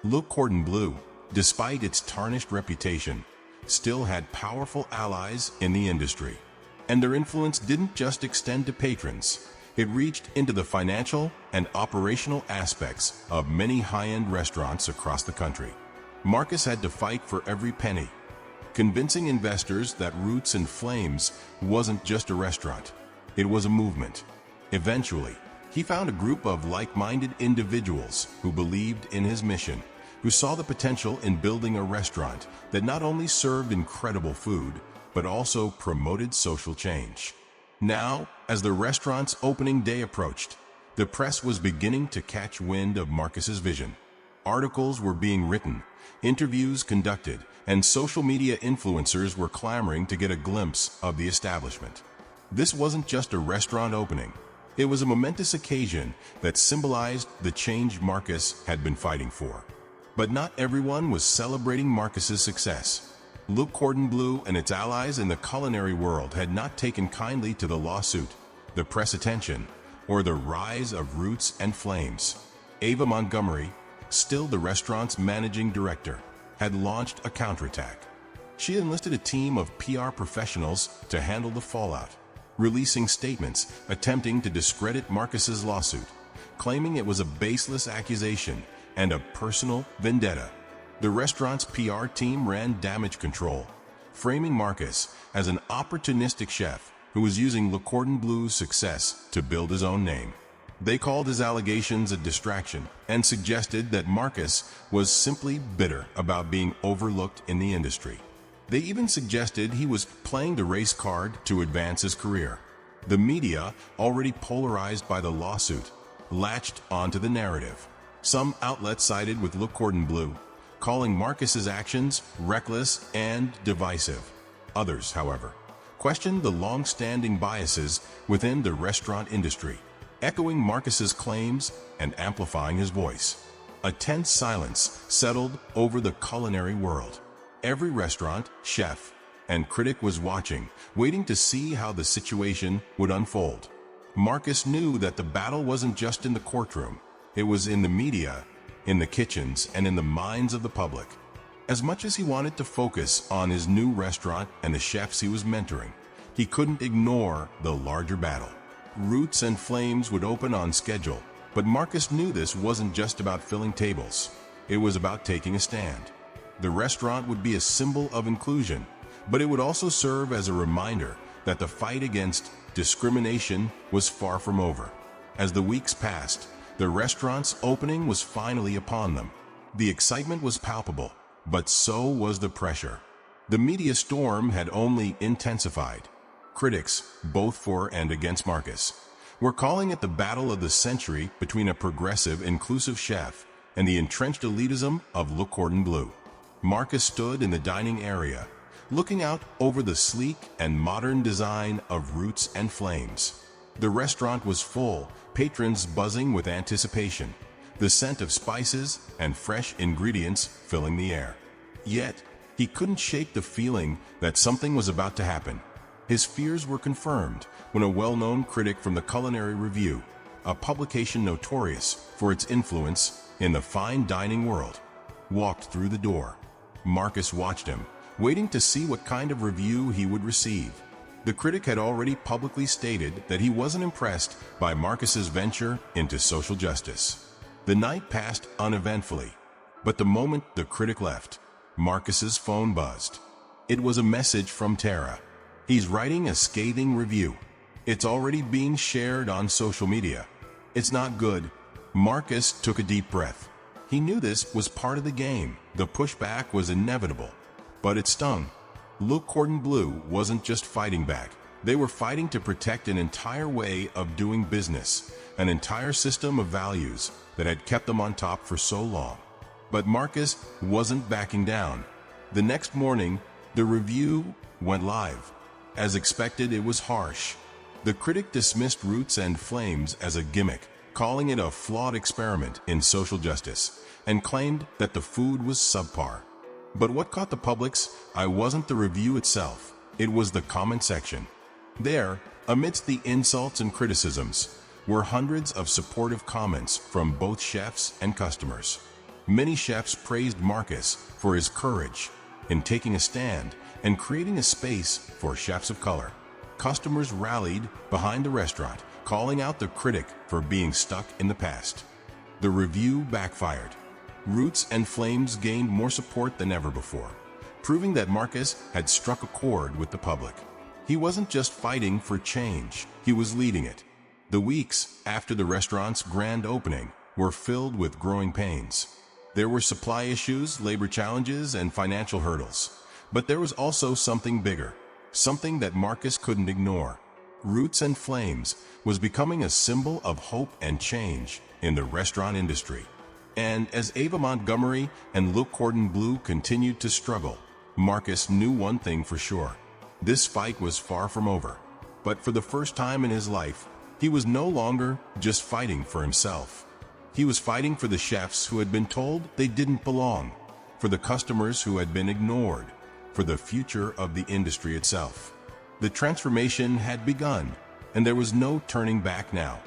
Le Cordon Bleu, despite its tarnished reputation, still had powerful allies in the industry. And their influence didn't just extend to patrons. It reached into the financial and operational aspects of many high-end restaurants across the country. Marcus had to fight for every penny, convincing investors that Roots and Flames wasn't just a restaurant. It was a movement. Eventually, he found a group of like-minded individuals who believed in his mission, who saw the potential in building a restaurant that not only served incredible food, but also promoted social change. Now, as the restaurant's opening day approached, the press was beginning to catch wind of Marcus's vision. Articles were being written, interviews conducted, and social media influencers were clamoring to get a glimpse of the establishment. This wasn't just a restaurant opening. It was a momentous occasion that symbolized the change Marcus had been fighting for. But not everyone was celebrating Marcus's success. Le Cordon Bleu and its allies in the culinary world had not taken kindly to the lawsuit, the press attention, or the rise of Roots and Flames. Ava Montgomery, still the restaurant's managing director, had launched a counterattack. She enlisted a team of PR professionals to handle the fallout, releasing statements attempting to discredit Marcus's lawsuit, claiming it was a baseless accusation and a personal vendetta. The restaurant's PR team ran damage control, framing Marcus as an opportunistic chef who was using Le Cordon Bleu's success to build his own name. They called his allegations a distraction and suggested that Marcus was simply bitter about being overlooked in the industry. They even suggested he was playing the race card to advance his career. The media, already polarized by the lawsuit, latched onto the narrative. Some outlets sided with Le Cordon Bleu, calling Marcus's actions reckless and divisive. Others, however, questioned the long-standing biases within the restaurant industry, echoing Marcus's claims and amplifying his voice. A tense silence settled over the culinary world. Every restaurant, chef, and critic was watching, waiting to see how the situation would unfold. Marcus knew that the battle wasn't just in the courtroom. It was in the media, in the kitchens, and in the minds of the public. As much as he wanted to focus on his new restaurant and the chefs he was mentoring, he couldn't ignore the larger battle. Roots and Flames would open on schedule, but Marcus knew this wasn't just about filling tables. It was about taking a stand. The restaurant would be a symbol of inclusion, but it would also serve as a reminder that the fight against discrimination was far from over. As the weeks passed, the restaurant's opening was finally upon them. The excitement was palpable, but so was the pressure. The media storm had only intensified. Critics, both for and against Marcus, were calling it the battle of the century between a progressive, inclusive chef and the entrenched elitism of Le Cordon Bleu. Marcus stood in the dining area, looking out over the sleek and modern design of Roots and Flames. The restaurant was full, patrons buzzing with anticipation, the scent of spices and fresh ingredients filling the air. Yet, he couldn't shake the feeling that something was about to happen. His fears were confirmed when a well-known critic from the Culinary Review, a publication notorious for its influence in the fine dining world, walked through the door. Marcus watched him, waiting to see what kind of review he would receive. The critic had already publicly stated that he wasn't impressed by Marcus's venture into social justice. The night passed uneventfully, but the moment the critic left, Marcus's phone buzzed. It was a message from Tara. He's writing a scathing review. It's already being shared on social media. It's not good. Marcus took a deep breath. He knew this was part of the game. The pushback was inevitable, but it stung. Le Cordon Bleu wasn't just fighting back. They were fighting to protect an entire way of doing business, an entire system of values that had kept them on top for so long. But Marcus wasn't backing down. The next morning, the review went live. As expected, it was harsh. The critic dismissed Roots and Flames as a gimmick, calling it a flawed experiment in social justice, and claimed that the food was subpar. But what caught the public's eye wasn't the review itself, it was the comment section. There, amidst the insults and criticisms, were hundreds of supportive comments from both chefs and customers. Many chefs praised Marcus for his courage in taking a stand and creating a space for chefs of color. Customers rallied behind the restaurant, calling out the critic for being stuck in the past. The review backfired. Roots and Flames gained more support than ever before, proving that Marcus had struck a chord with the public. He wasn't just fighting for change, he was leading it. The weeks after the restaurant's grand opening were filled with growing pains. There were supply issues, labor challenges, and financial hurdles. But there was also something bigger, something that Marcus couldn't ignore. Roots and Flames was becoming a symbol of hope and change in the restaurant industry. And as Ava Montgomery and Le Cordon Bleu continued to struggle, Marcus knew one thing for sure. This fight was far from over. But for the first time in his life, he was no longer just fighting for himself. He was fighting for the chefs who had been told they didn't belong, for the customers who had been ignored, for the future of the industry itself. The transformation had begun, and there was no turning back now.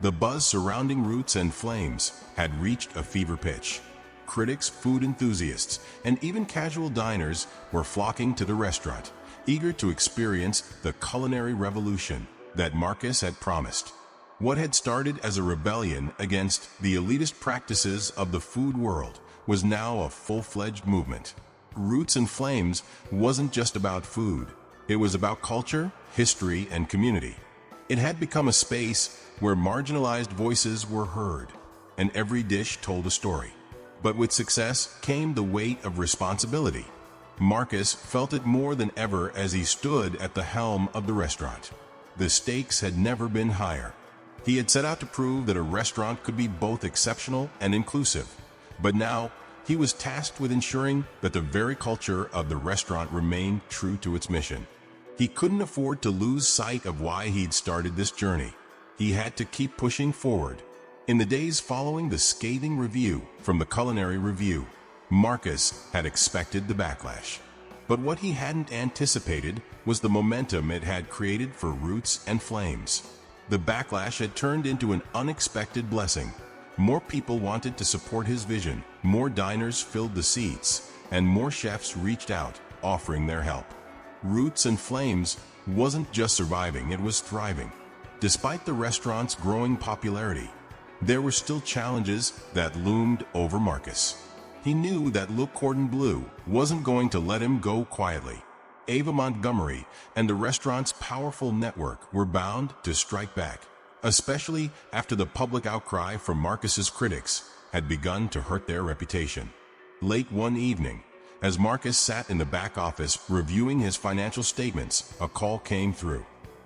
The buzz surrounding Roots and Flames had reached a fever pitch. Critics, food enthusiasts, and even casual diners were flocking to the restaurant, eager to experience the culinary revolution that Marcus had promised. What had started as a rebellion against the elitist practices of the food world was now a full-fledged movement. Roots and Flames wasn't just about food. It was about culture, history, and community. It had become a space where marginalized voices were heard, and every dish told a story. But with success came the weight of responsibility. Marcus felt it more than ever as he stood at the helm of the restaurant. The stakes had never been higher. He had set out to prove that a restaurant could be both exceptional and inclusive. But now, he was tasked with ensuring that the very culture of the restaurant remained true to its mission. He couldn't afford to lose sight of why he'd started this journey. He had to keep pushing forward. In the days following the scathing review from the Culinary Review, Marcus had expected the backlash. But what he hadn't anticipated was the momentum it had created for Roots and Flames. The backlash had turned into an unexpected blessing. More people wanted to support his vision, more diners filled the seats, and more chefs reached out, offering their help. Roots and Flames wasn't just surviving, it was thriving. Despite the restaurant's growing popularity, there were still challenges that loomed over Marcus. He knew that Le Cordon Bleu wasn't going to let him go quietly. Ava Montgomery and the restaurant's powerful network were bound to strike back, especially after the public outcry from Marcus's critics had begun to hurt their reputation. Late one evening, as Marcus sat in the back office reviewing his financial statements, a call came through.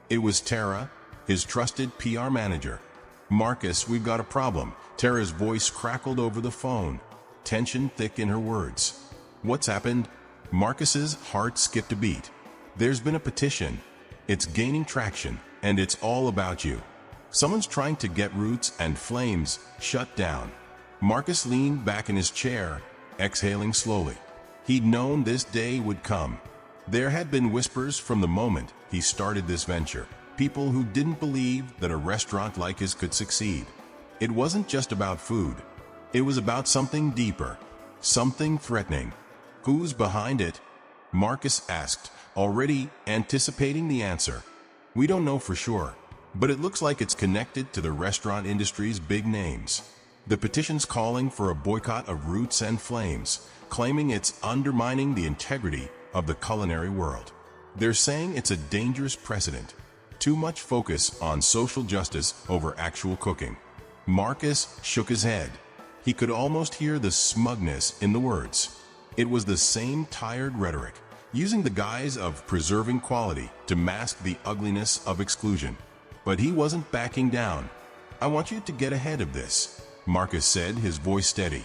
It was Tara, his trusted PR manager. "Marcus, we've got a problem." Tara's voice crackled over the phone, tension thick in her words. "What's happened?" Marcus's heart skipped a beat. "There's been a petition. It's gaining traction, and it's all about you. Someone's trying to get Roots and Flames shut down." Marcus leaned back in his chair, exhaling slowly. He'd known this day would come. There had been whispers from the moment he started this venture. People who didn't believe that a restaurant like his could succeed. It wasn't just about food. It was about something deeper, something threatening. "Who's behind it?" Marcus asked, already anticipating the answer. "We don't know for sure, but it looks like it's connected to the restaurant industry's big names." The petition's calling for a boycott of Roots and Flames, claiming it's undermining the integrity of the culinary world. They're saying it's a dangerous precedent. Too much focus on social justice over actual cooking. Marcus shook his head. He could almost hear the smugness in the words. It was the same tired rhetoric, using the guise of preserving quality to mask the ugliness of exclusion. But he wasn't backing down. "I want you to get ahead of this," Marcus said, his voice steady.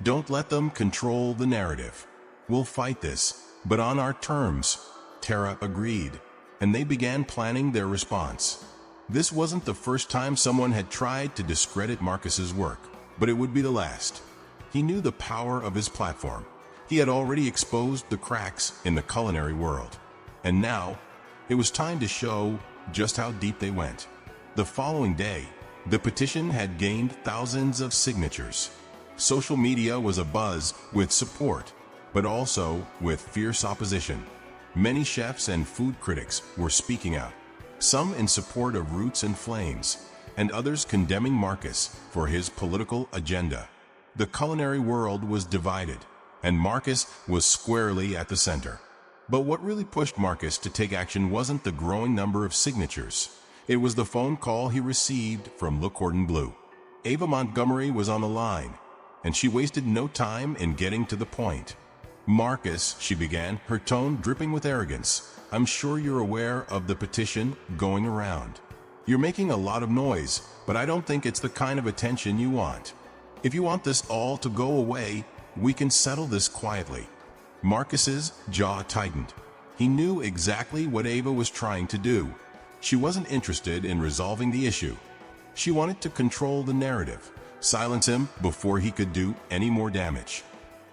"Don't let them control the narrative. We'll fight this, but on our terms." Tara agreed, and they began planning their response. This wasn't the first time someone had tried to discredit Marcus's work, but it would be the last. He knew the power of his platform. He had already exposed the cracks in the culinary world, and now it was time to show just how deep they went. The following day, the petition had gained thousands of signatures. Social media was abuzz with support, but also with fierce opposition. Many chefs and food critics were speaking out, some in support of Roots and Flames, and others condemning Marcus for his political agenda. The culinary world was divided, and Marcus was squarely at the center. But what really pushed Marcus to take action wasn't the growing number of signatures. It was the phone call he received from Le Cordon Bleu. Ava Montgomery was on the line, and she wasted no time in getting to the point. "Marcus," she began, her tone dripping with arrogance, "I'm sure you're aware of the petition going around. You're making a lot of noise, but I don't think it's the kind of attention you want. If you want this all to go away, we can settle this quietly." Marcus's jaw tightened. He knew exactly what Ava was trying to do. She wasn't interested in resolving the issue. She wanted to control the narrative, silence him before he could do any more damage.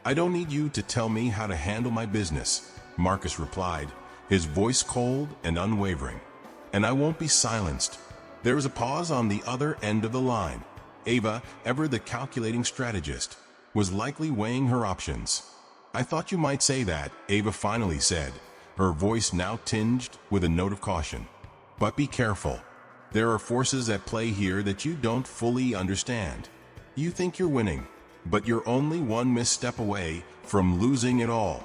"I don't need you to tell me how to handle my business," Marcus replied, his voice cold and unwavering. "And I won't be silenced." There was a pause on the other end of the line. Ava, ever the calculating strategist, was likely weighing her options. "I thought you might say that," Ava finally said, her voice now tinged with a note of caution. "But be careful. There are forces at play here that you don't fully understand. You think you're winning, but you're only one misstep away from losing it all."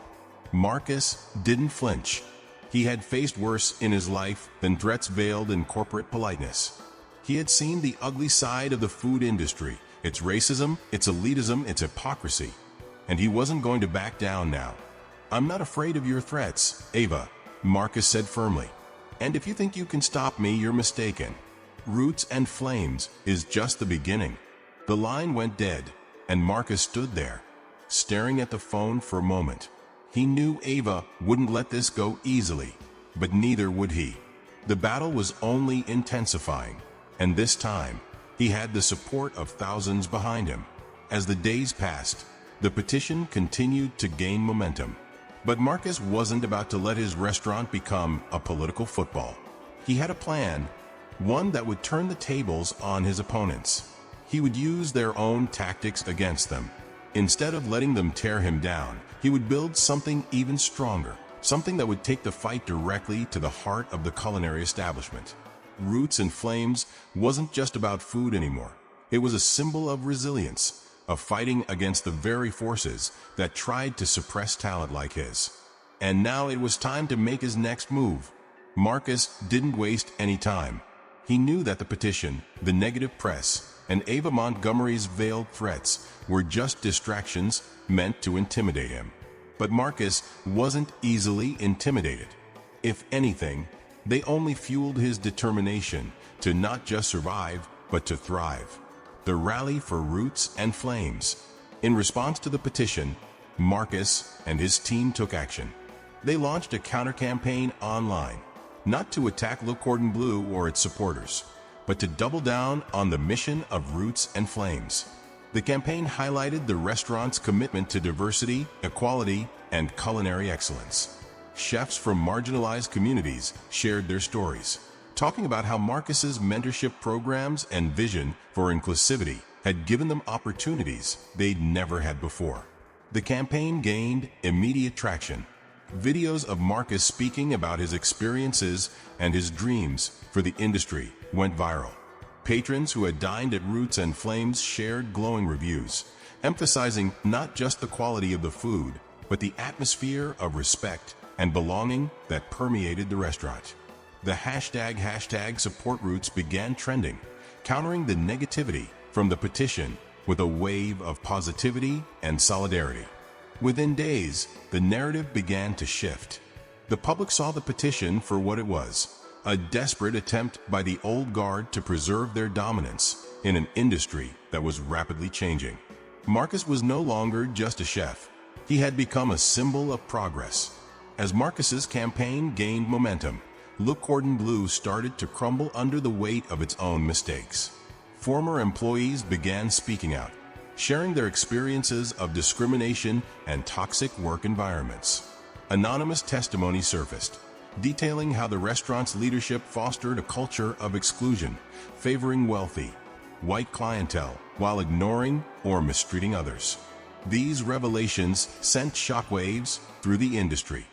Marcus didn't flinch. He had faced worse in his life than threats veiled in corporate politeness. He had seen the ugly side of the food industry, its racism, its elitism, its hypocrisy, and he wasn't going to back down now. "I'm not afraid of your threats, Ava," Marcus said firmly. "And if you think you can stop me, you're mistaken. Roots and Flames is just the beginning." The line went dead, and Marcus stood there, staring at the phone for a moment. He knew Ava wouldn't let this go easily, but neither would he. The battle was only intensifying, and this time, he had the support of thousands behind him. As the days passed, the petition continued to gain momentum. But Marcus wasn't about to let his restaurant become a political football. He had a plan, one that would turn the tables on his opponents. He would use their own tactics against them. Instead of letting them tear him down, he would build something even stronger, something that would take the fight directly to the heart of the culinary establishment. Roots and Flames wasn't just about food anymore. It was a symbol of resilience, of fighting against the very forces that tried to suppress talent like his. And now it was time to make his next move. Marcus didn't waste any time. He knew that the petition, the negative press, and Ava Montgomery's veiled threats were just distractions meant to intimidate him. But Marcus wasn't easily intimidated. If anything, they only fueled his determination to not just survive, but to thrive. The rally for Roots and Flames. In response to the petition, Marcus and his team took action. They launched a counter-campaign online, not to attack Le Cordon Bleu or its supporters, but to double down on the mission of Roots and Flames. The campaign highlighted the restaurant's commitment to diversity, equality, and culinary excellence. Chefs from marginalized communities shared their stories, talking about how Marcus's mentorship programs and vision for inclusivity had given them opportunities they'd never had before. The campaign gained immediate traction. Videos of Marcus speaking about his experiences and his dreams for the industry went viral. Patrons who had dined at Roots and Flames shared glowing reviews, emphasizing not just the quality of the food, but the atmosphere of respect and belonging that permeated the restaurant. The hashtag Support Roots began trending, countering the negativity from the petition with a wave of positivity and solidarity. Within days, the narrative began to shift. The public saw the petition for what it was, a desperate attempt by the old guard to preserve their dominance in an industry that was rapidly changing. Marcus was no longer just a chef. He had become a symbol of progress. As Marcus's campaign gained momentum, Le Cordon Bleu started to crumble under the weight of its own mistakes. Former employees began speaking out, sharing their experiences of discrimination and toxic work environments. Anonymous testimony surfaced, detailing how the restaurant's leadership fostered a culture of exclusion, favoring wealthy, white clientele while ignoring or mistreating others. These revelations sent shockwaves through the industry.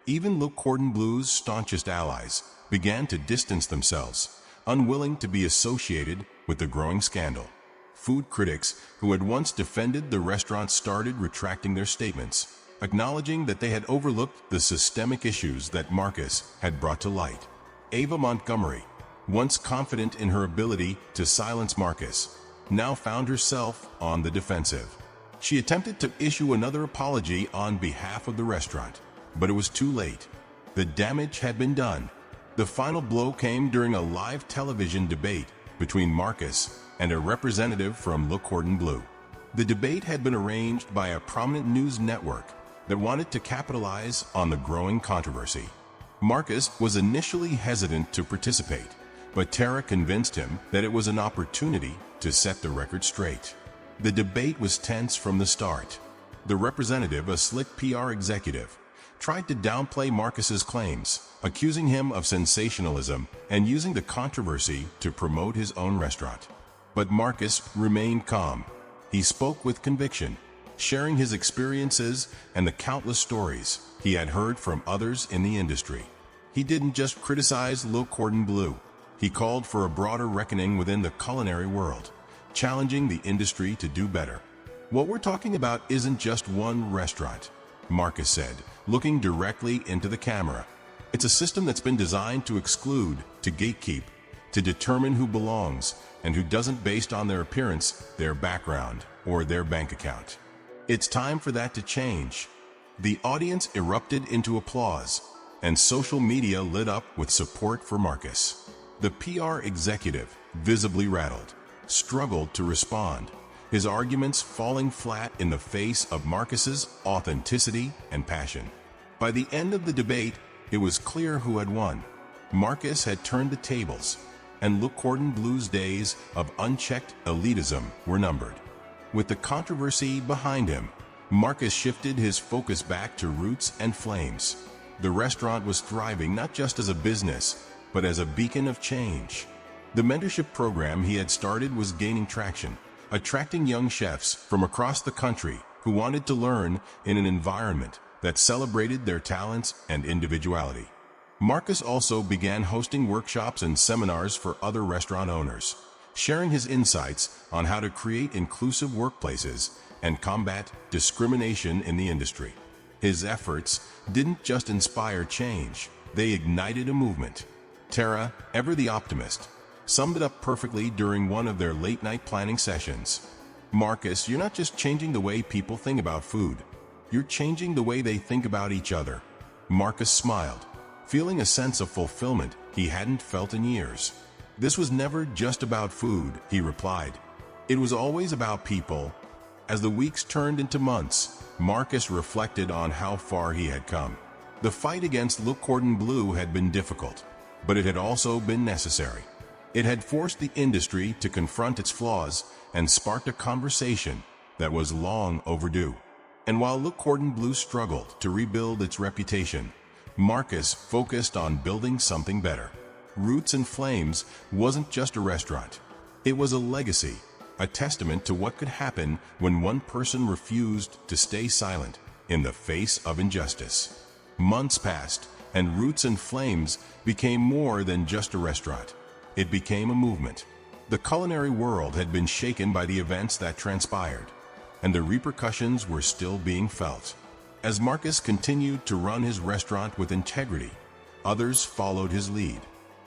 Even Le Cordon Bleu's staunchest allies began to distance themselves, unwilling to be associated with the growing scandal. Food critics who had once defended the restaurant started retracting their statements, acknowledging that they had overlooked the systemic issues that Marcus had brought to light. Ava Montgomery, once confident in her ability to silence Marcus, now found herself on the defensive. She attempted to issue another apology on behalf of the restaurant, but it was too late. The damage had been done. The final blow came during a live television debate between Marcus and a representative from Le Cordon Bleu. The debate had been arranged by a prominent news network that wanted to capitalize on the growing controversy. Marcus was initially hesitant to participate, but Tara convinced him that it was an opportunity to set the record straight. The debate was tense from the start. The representative, a slick PR executive, tried to downplay Marcus's claims, accusing him of sensationalism and using the controversy to promote his own restaurant. But Marcus remained calm. He spoke with conviction, sharing his experiences and the countless stories he had heard from others in the industry. He didn't just criticize Le Cordon Bleu. He called for a broader reckoning within the culinary world, challenging the industry to do better. What we're talking about isn't just one restaurant, Marcus said, looking directly into the camera. It's a system that's been designed to exclude, to gatekeep, to determine who belongs and who doesn't based on their appearance, their background, or their bank account. It's time for that to change. The audience erupted into applause, and social media lit up with support for Marcus. The PR executive, visibly rattled, struggled to respond, his arguments falling flat in the face of Marcus's authenticity and passion. By the end of the debate, it was clear who had won. Marcus had turned the tables, and Le Cordon Bleu's days of unchecked elitism were numbered. With the controversy behind him, Marcus shifted his focus back to roots and flames. The restaurant was thriving not just as a business, but as a beacon of change. The mentorship program he had started was gaining traction, attracting young chefs from across the country who wanted to learn in an environment that celebrated their talents and individuality. Marcus also began hosting workshops and seminars for other restaurant owners, sharing his insights on how to create inclusive workplaces and combat discrimination in the industry. His efforts didn't just inspire change, they ignited a movement. Tara, ever the optimist, summed it up perfectly during one of their late-night planning sessions. Marcus, you're not just changing the way people think about food, you're changing the way they think about each other. Marcus smiled, feeling a sense of fulfillment he hadn't felt in years. This was never just about food, he replied. It was always about people. As the weeks turned into months, Marcus reflected on how far he had come. The fight against Le Cordon Bleu had been difficult, but it had also been necessary. It had forced the industry to confront its flaws and sparked a conversation that was long overdue. And while Le Cordon Bleu struggled to rebuild its reputation, Marcus focused on building something better. Roots and Flames wasn't just a restaurant. It was a legacy, a testament to what could happen when one person refused to stay silent in the face of injustice. Months passed, and Roots and Flames became more than just a restaurant. It became a movement. The culinary world had been shaken by the events that transpired, and the repercussions were still being felt. As Marcus continued to run his restaurant with integrity, others followed his lead.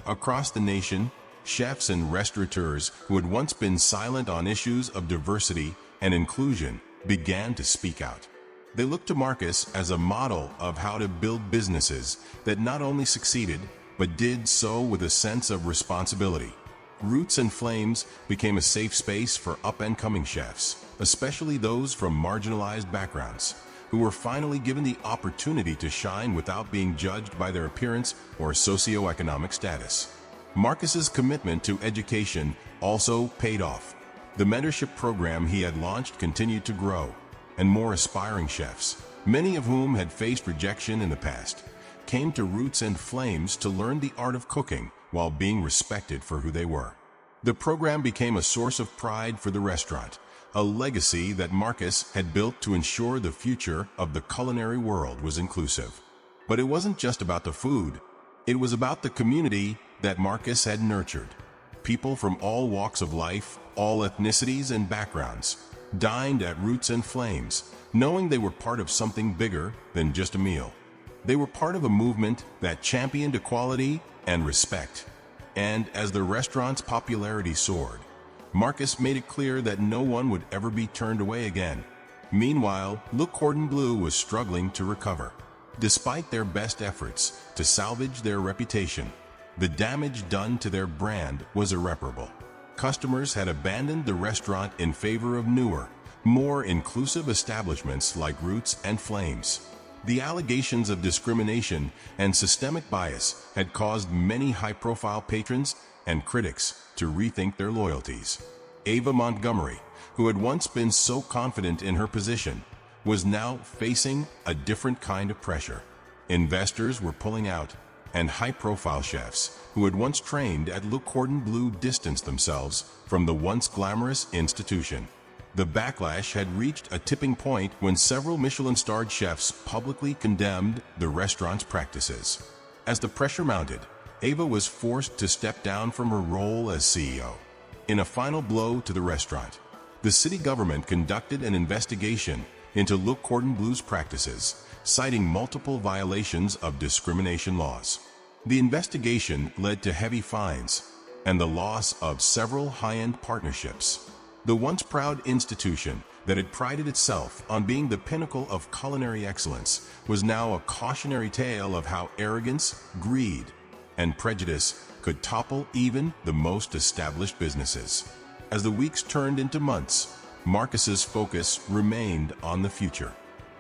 Across the nation, chefs and restaurateurs who had once been silent on issues of diversity and inclusion began to speak out. They looked to Marcus as a model of how to build businesses that not only succeeded, but did so with a sense of responsibility. Roots and Flames became a safe space for up-and-coming chefs, especially those from marginalized backgrounds, who were finally given the opportunity to shine without being judged by their appearance or socioeconomic status. Marcus's commitment to education also paid off. The mentorship program he had launched continued to grow, and more aspiring chefs, many of whom had faced rejection in the past, came to Roots and Flames to learn the art of cooking while being respected for who they were. The program became a source of pride for the restaurant, a legacy that Marcus had built to ensure the future of the culinary world was inclusive. But it wasn't just about the food. It was about the community that Marcus had nurtured. People from all walks of life, all ethnicities and backgrounds, dined at Roots and Flames, knowing they were part of something bigger than just a meal. They were part of a movement that championed equality and respect. And as the restaurant's popularity soared, Marcus made it clear that no one would ever be turned away again. Meanwhile, Le Cordon Bleu was struggling to recover. Despite their best efforts to salvage their reputation, the damage done to their brand was irreparable. Customers had abandoned the restaurant in favor of newer, more inclusive establishments like Roots and Flames. The allegations of discrimination and systemic bias had caused many high-profile patrons and critics to rethink their loyalties. Ava Montgomery, who had once been so confident in her position, was now facing a different kind of pressure. Investors were pulling out, and high-profile chefs who had once trained at Le Cordon Bleu distanced themselves from the once glamorous institution. The backlash had reached a tipping point when several Michelin-starred chefs publicly condemned the restaurant's practices. As the pressure mounted, Ava was forced to step down from her role as CEO. In a final blow to the restaurant, the city government conducted an investigation into Le Cordon Bleu's practices, citing multiple violations of discrimination laws. The investigation led to heavy fines and the loss of several high-end partnerships. The once proud institution that had prided itself on being the pinnacle of culinary excellence was now a cautionary tale of how arrogance, greed, and prejudice could topple even the most established businesses. As the weeks turned into months, Marcus's focus remained on the future.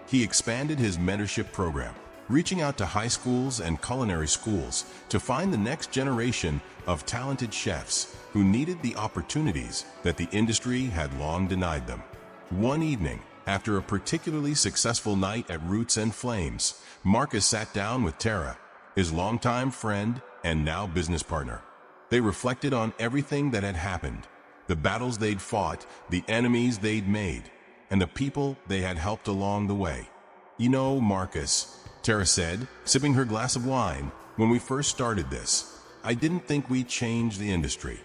He expanded his mentorship program, reaching out to high schools and culinary schools to find the next generation of talented chefs who needed the opportunities that the industry had long denied them. One evening, After a particularly successful night at Roots and Flames, Marcus sat down with Tara, his longtime friend and now business partner. They reflected on everything that had happened, the battles they'd fought, the enemies they'd made, and the people they had helped along the way. "You know, Marcus," Tara said, sipping her glass of wine, "when we first started this, I didn't think we'd change the industry.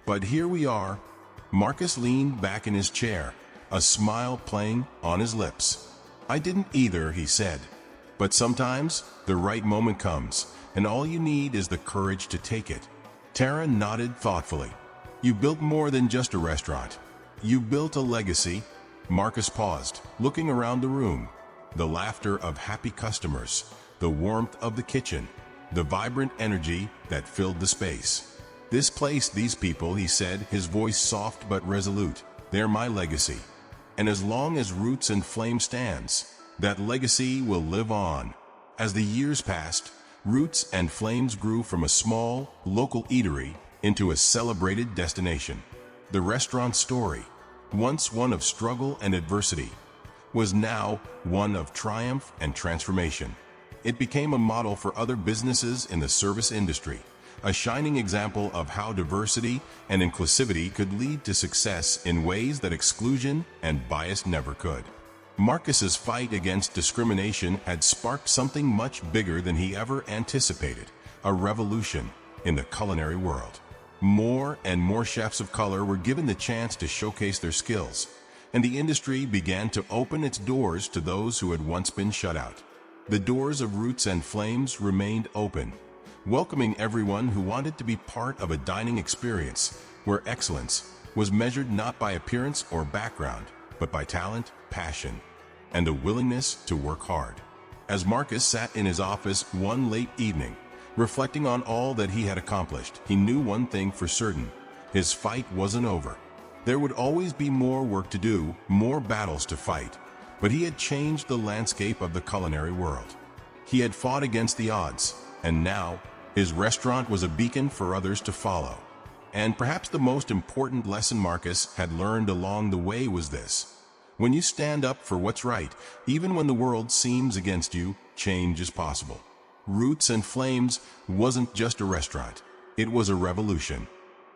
But here we are." Marcus leaned back in his chair, a smile playing on his lips. "I didn't either," he said. "But sometimes the right moment comes, and all you need is the courage to take it." Tara nodded thoughtfully. "You built more than just a restaurant. You built a legacy." Marcus paused, looking around the room. The laughter of happy customers, the warmth of the kitchen, the vibrant energy that filled the space. "This place, these people," he said, his voice soft but resolute, "they're my legacy. And as long as Roots and Flame stands, that legacy will live on." As the years passed, Roots and Flames grew from a small, local eatery into a celebrated destination. The restaurant story, once one of struggle and adversity, was now one of triumph and transformation. It became a model for other businesses in the service industry, a shining example of how diversity and inclusivity could lead to success in ways that exclusion and bias never could. Marcus's fight against discrimination had sparked something much bigger than he ever anticipated, a revolution in the culinary world. More and more chefs of color were given the chance to showcase their skills, and the industry began to open its doors to those who had once been shut out. The doors of Roots and Flames remained open, welcoming everyone who wanted to be part of a dining experience where excellence was measured not by appearance or background, but by talent, passion, and a willingness to work hard. As Marcus sat in his office one late evening, reflecting on all that he had accomplished, he knew one thing for certain: his fight wasn't over. There would always be more work to do, more battles to fight, but he had changed the landscape of the culinary world. He had fought against the odds, and now his restaurant was a beacon for others to follow. And perhaps the most important lesson Marcus had learned along the way was this: when you stand up for what's right, even when the world seems against you, change is possible. Roots and Flames wasn't just a restaurant, it was a revolution.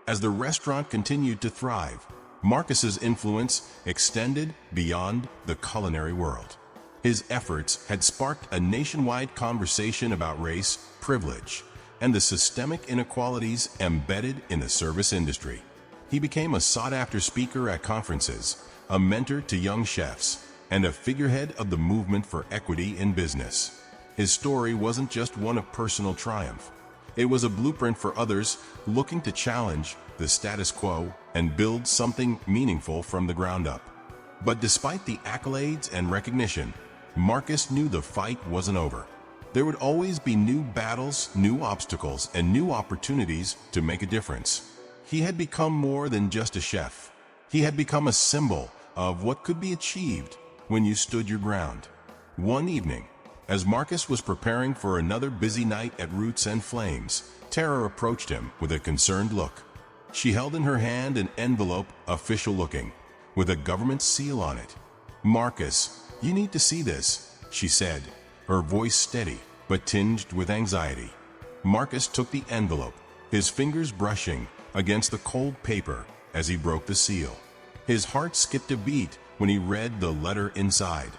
As the restaurant continued to thrive, Marcus's influence extended beyond the culinary world. His efforts had sparked a nationwide conversation about race, privilege, and the systemic inequalities embedded in the service industry. He became a sought-after speaker at conferences, a mentor to young chefs, and a figurehead of the movement for equity in business. His story wasn't just one of personal triumph. It was a blueprint for others looking to challenge the status quo and build something meaningful from the ground up. But despite the accolades and recognition, Marcus knew the fight wasn't over. There would always be new battles, new obstacles, and new opportunities to make a difference. He had become more than just a chef. He had become a symbol of what could be achieved when you stood your ground. One evening, as Marcus was preparing for another busy night at Roots and Flames, Tara approached him with a concerned look. She held in her hand an envelope, official-looking, with a government seal on it. "Marcus, you need to see this," she said, her voice steady but tinged with anxiety. Marcus took the envelope, his fingers brushing against the cold paper as he broke the seal. His heart skipped a beat when he read the letter inside.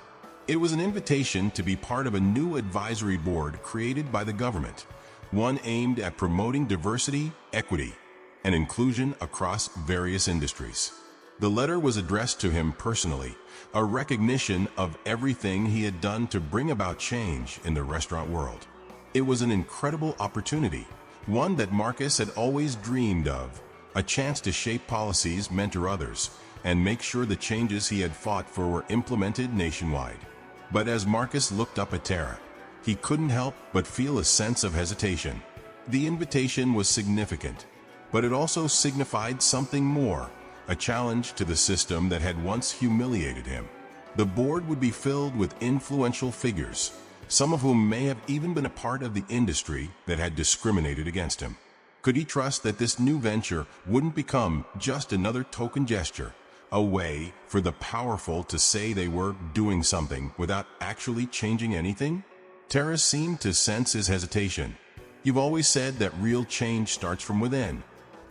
It was an invitation to be part of a new advisory board created by the government, one aimed at promoting diversity, equity, and inclusion across various industries. The letter was addressed to him personally, a recognition of everything he had done to bring about change in the restaurant world. It was an incredible opportunity, one that Marcus had always dreamed of, a chance to shape policies, mentor others, and make sure the changes he had fought for were implemented nationwide. But as Marcus looked up at Tara, he couldn't help but feel a sense of hesitation. The invitation was significant, but it also signified something more, a challenge to the system that had once humiliated him. The board would be filled with influential figures, some of whom may have even been a part of the industry that had discriminated against him. Could he trust that this new venture wouldn't become just another token gesture, a way for the powerful to say they were doing something without actually changing anything? Tara seemed to sense his hesitation. You've always said that real change starts from within.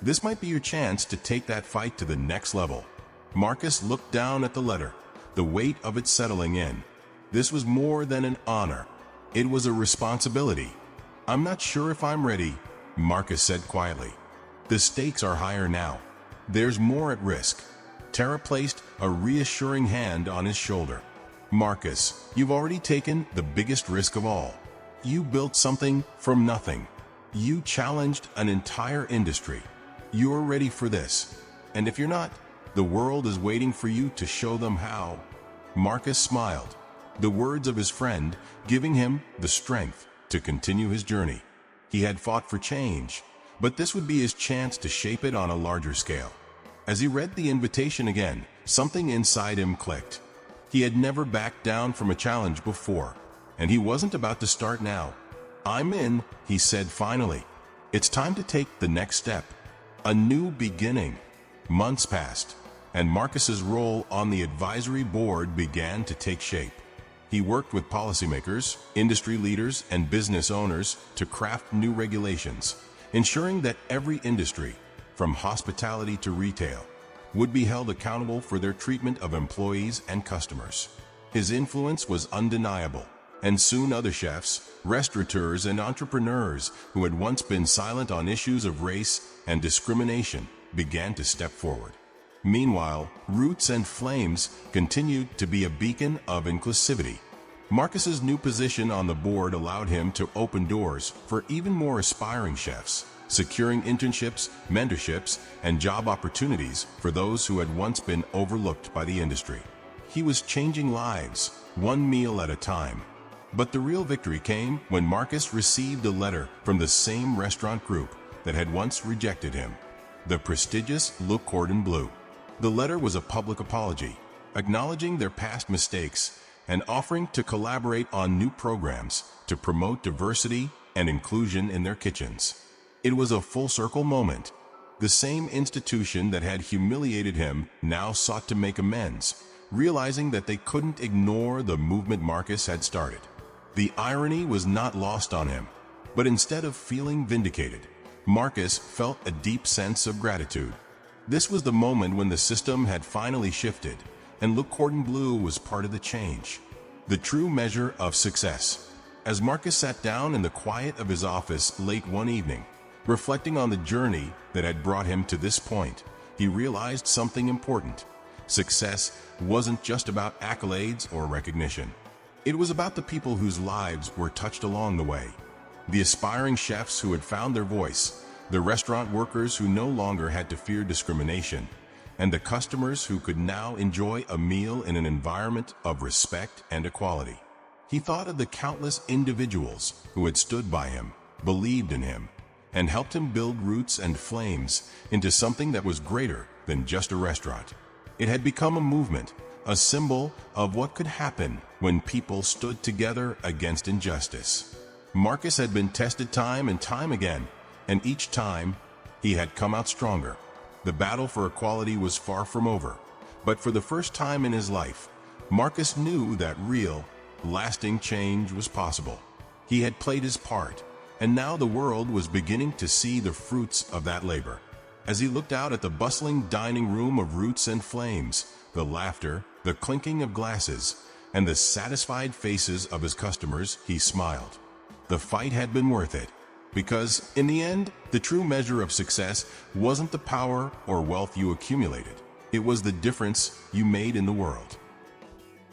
This might be your chance to take that fight to the next level. Marcus looked down at the letter, the weight of it settling in. This was more than an honor. It was a responsibility. I'm not sure if I'm ready, Marcus said quietly. The stakes are higher now. There's more at risk. Tara placed a reassuring hand on his shoulder. Marcus, you've already taken the biggest risk of all. You built something from nothing. You challenged an entire industry. You're ready for this. And if you're not, the world is waiting for you to show them how. Marcus smiled, the words of his friend giving him the strength to continue his journey. He had fought for change, but this would be his chance to shape it on a larger scale. As he read the invitation again, something inside him clicked. He had never backed down from a challenge before, and he wasn't about to start now. I'm in, he said finally. It's time to take the next step. A new beginning. Months passed, and Marcus's role on the advisory board began to take shape. He worked with policymakers, industry leaders, and business owners to craft new regulations, ensuring that every industry, from hospitality to retail, would be held accountable for their treatment of employees and customers. His influence was undeniable, and soon other chefs, restaurateurs, and entrepreneurs who had once been silent on issues of race and discrimination began to step forward. Meanwhile, Roots and Flames continued to be a beacon of inclusivity. Marcus's new position on the board allowed him to open doors for even more aspiring chefs, securing internships, mentorships, and job opportunities for those who had once been overlooked by the industry. He was changing lives, one meal at a time. But the real victory came when Marcus received a letter from the same restaurant group that had once rejected him, the prestigious Le Cordon Bleu. The letter was a public apology, acknowledging their past mistakes and offering to collaborate on new programs to promote diversity and inclusion in their kitchens. It was a full-circle moment. The same institution that had humiliated him now sought to make amends, realizing that they couldn't ignore the movement Marcus had started. The irony was not lost on him, but instead of feeling vindicated, Marcus felt a deep sense of gratitude. This was the moment when the system had finally shifted, and Le Cordon Bleu was part of the change, the true measure of success. As Marcus sat down in the quiet of his office late one evening, reflecting on the journey that had brought him to this point, he realized something important. Success wasn't just about accolades or recognition. It was about the people whose lives were touched along the way. The aspiring chefs who had found their voice, the restaurant workers who no longer had to fear discrimination, and the customers who could now enjoy a meal in an environment of respect and equality. He thought of the countless individuals who had stood by him, believed in him, and helped him build Roots and Flames into something that was greater than just a restaurant. It had become a movement, a symbol of what could happen when people stood together against injustice. Marcus had been tested time and time again, and each time he had come out stronger. The battle for equality was far from over, but for the first time in his life, Marcus knew that real, lasting change was possible. He had played his part, and now the world was beginning to see the fruits of that labor. As he looked out at the bustling dining room of Roots and Flames, the laughter, the clinking of glasses, and the satisfied faces of his customers, he smiled. The fight had been worth it, because in the end, the true measure of success wasn't the power or wealth you accumulated. It was the difference you made in the world.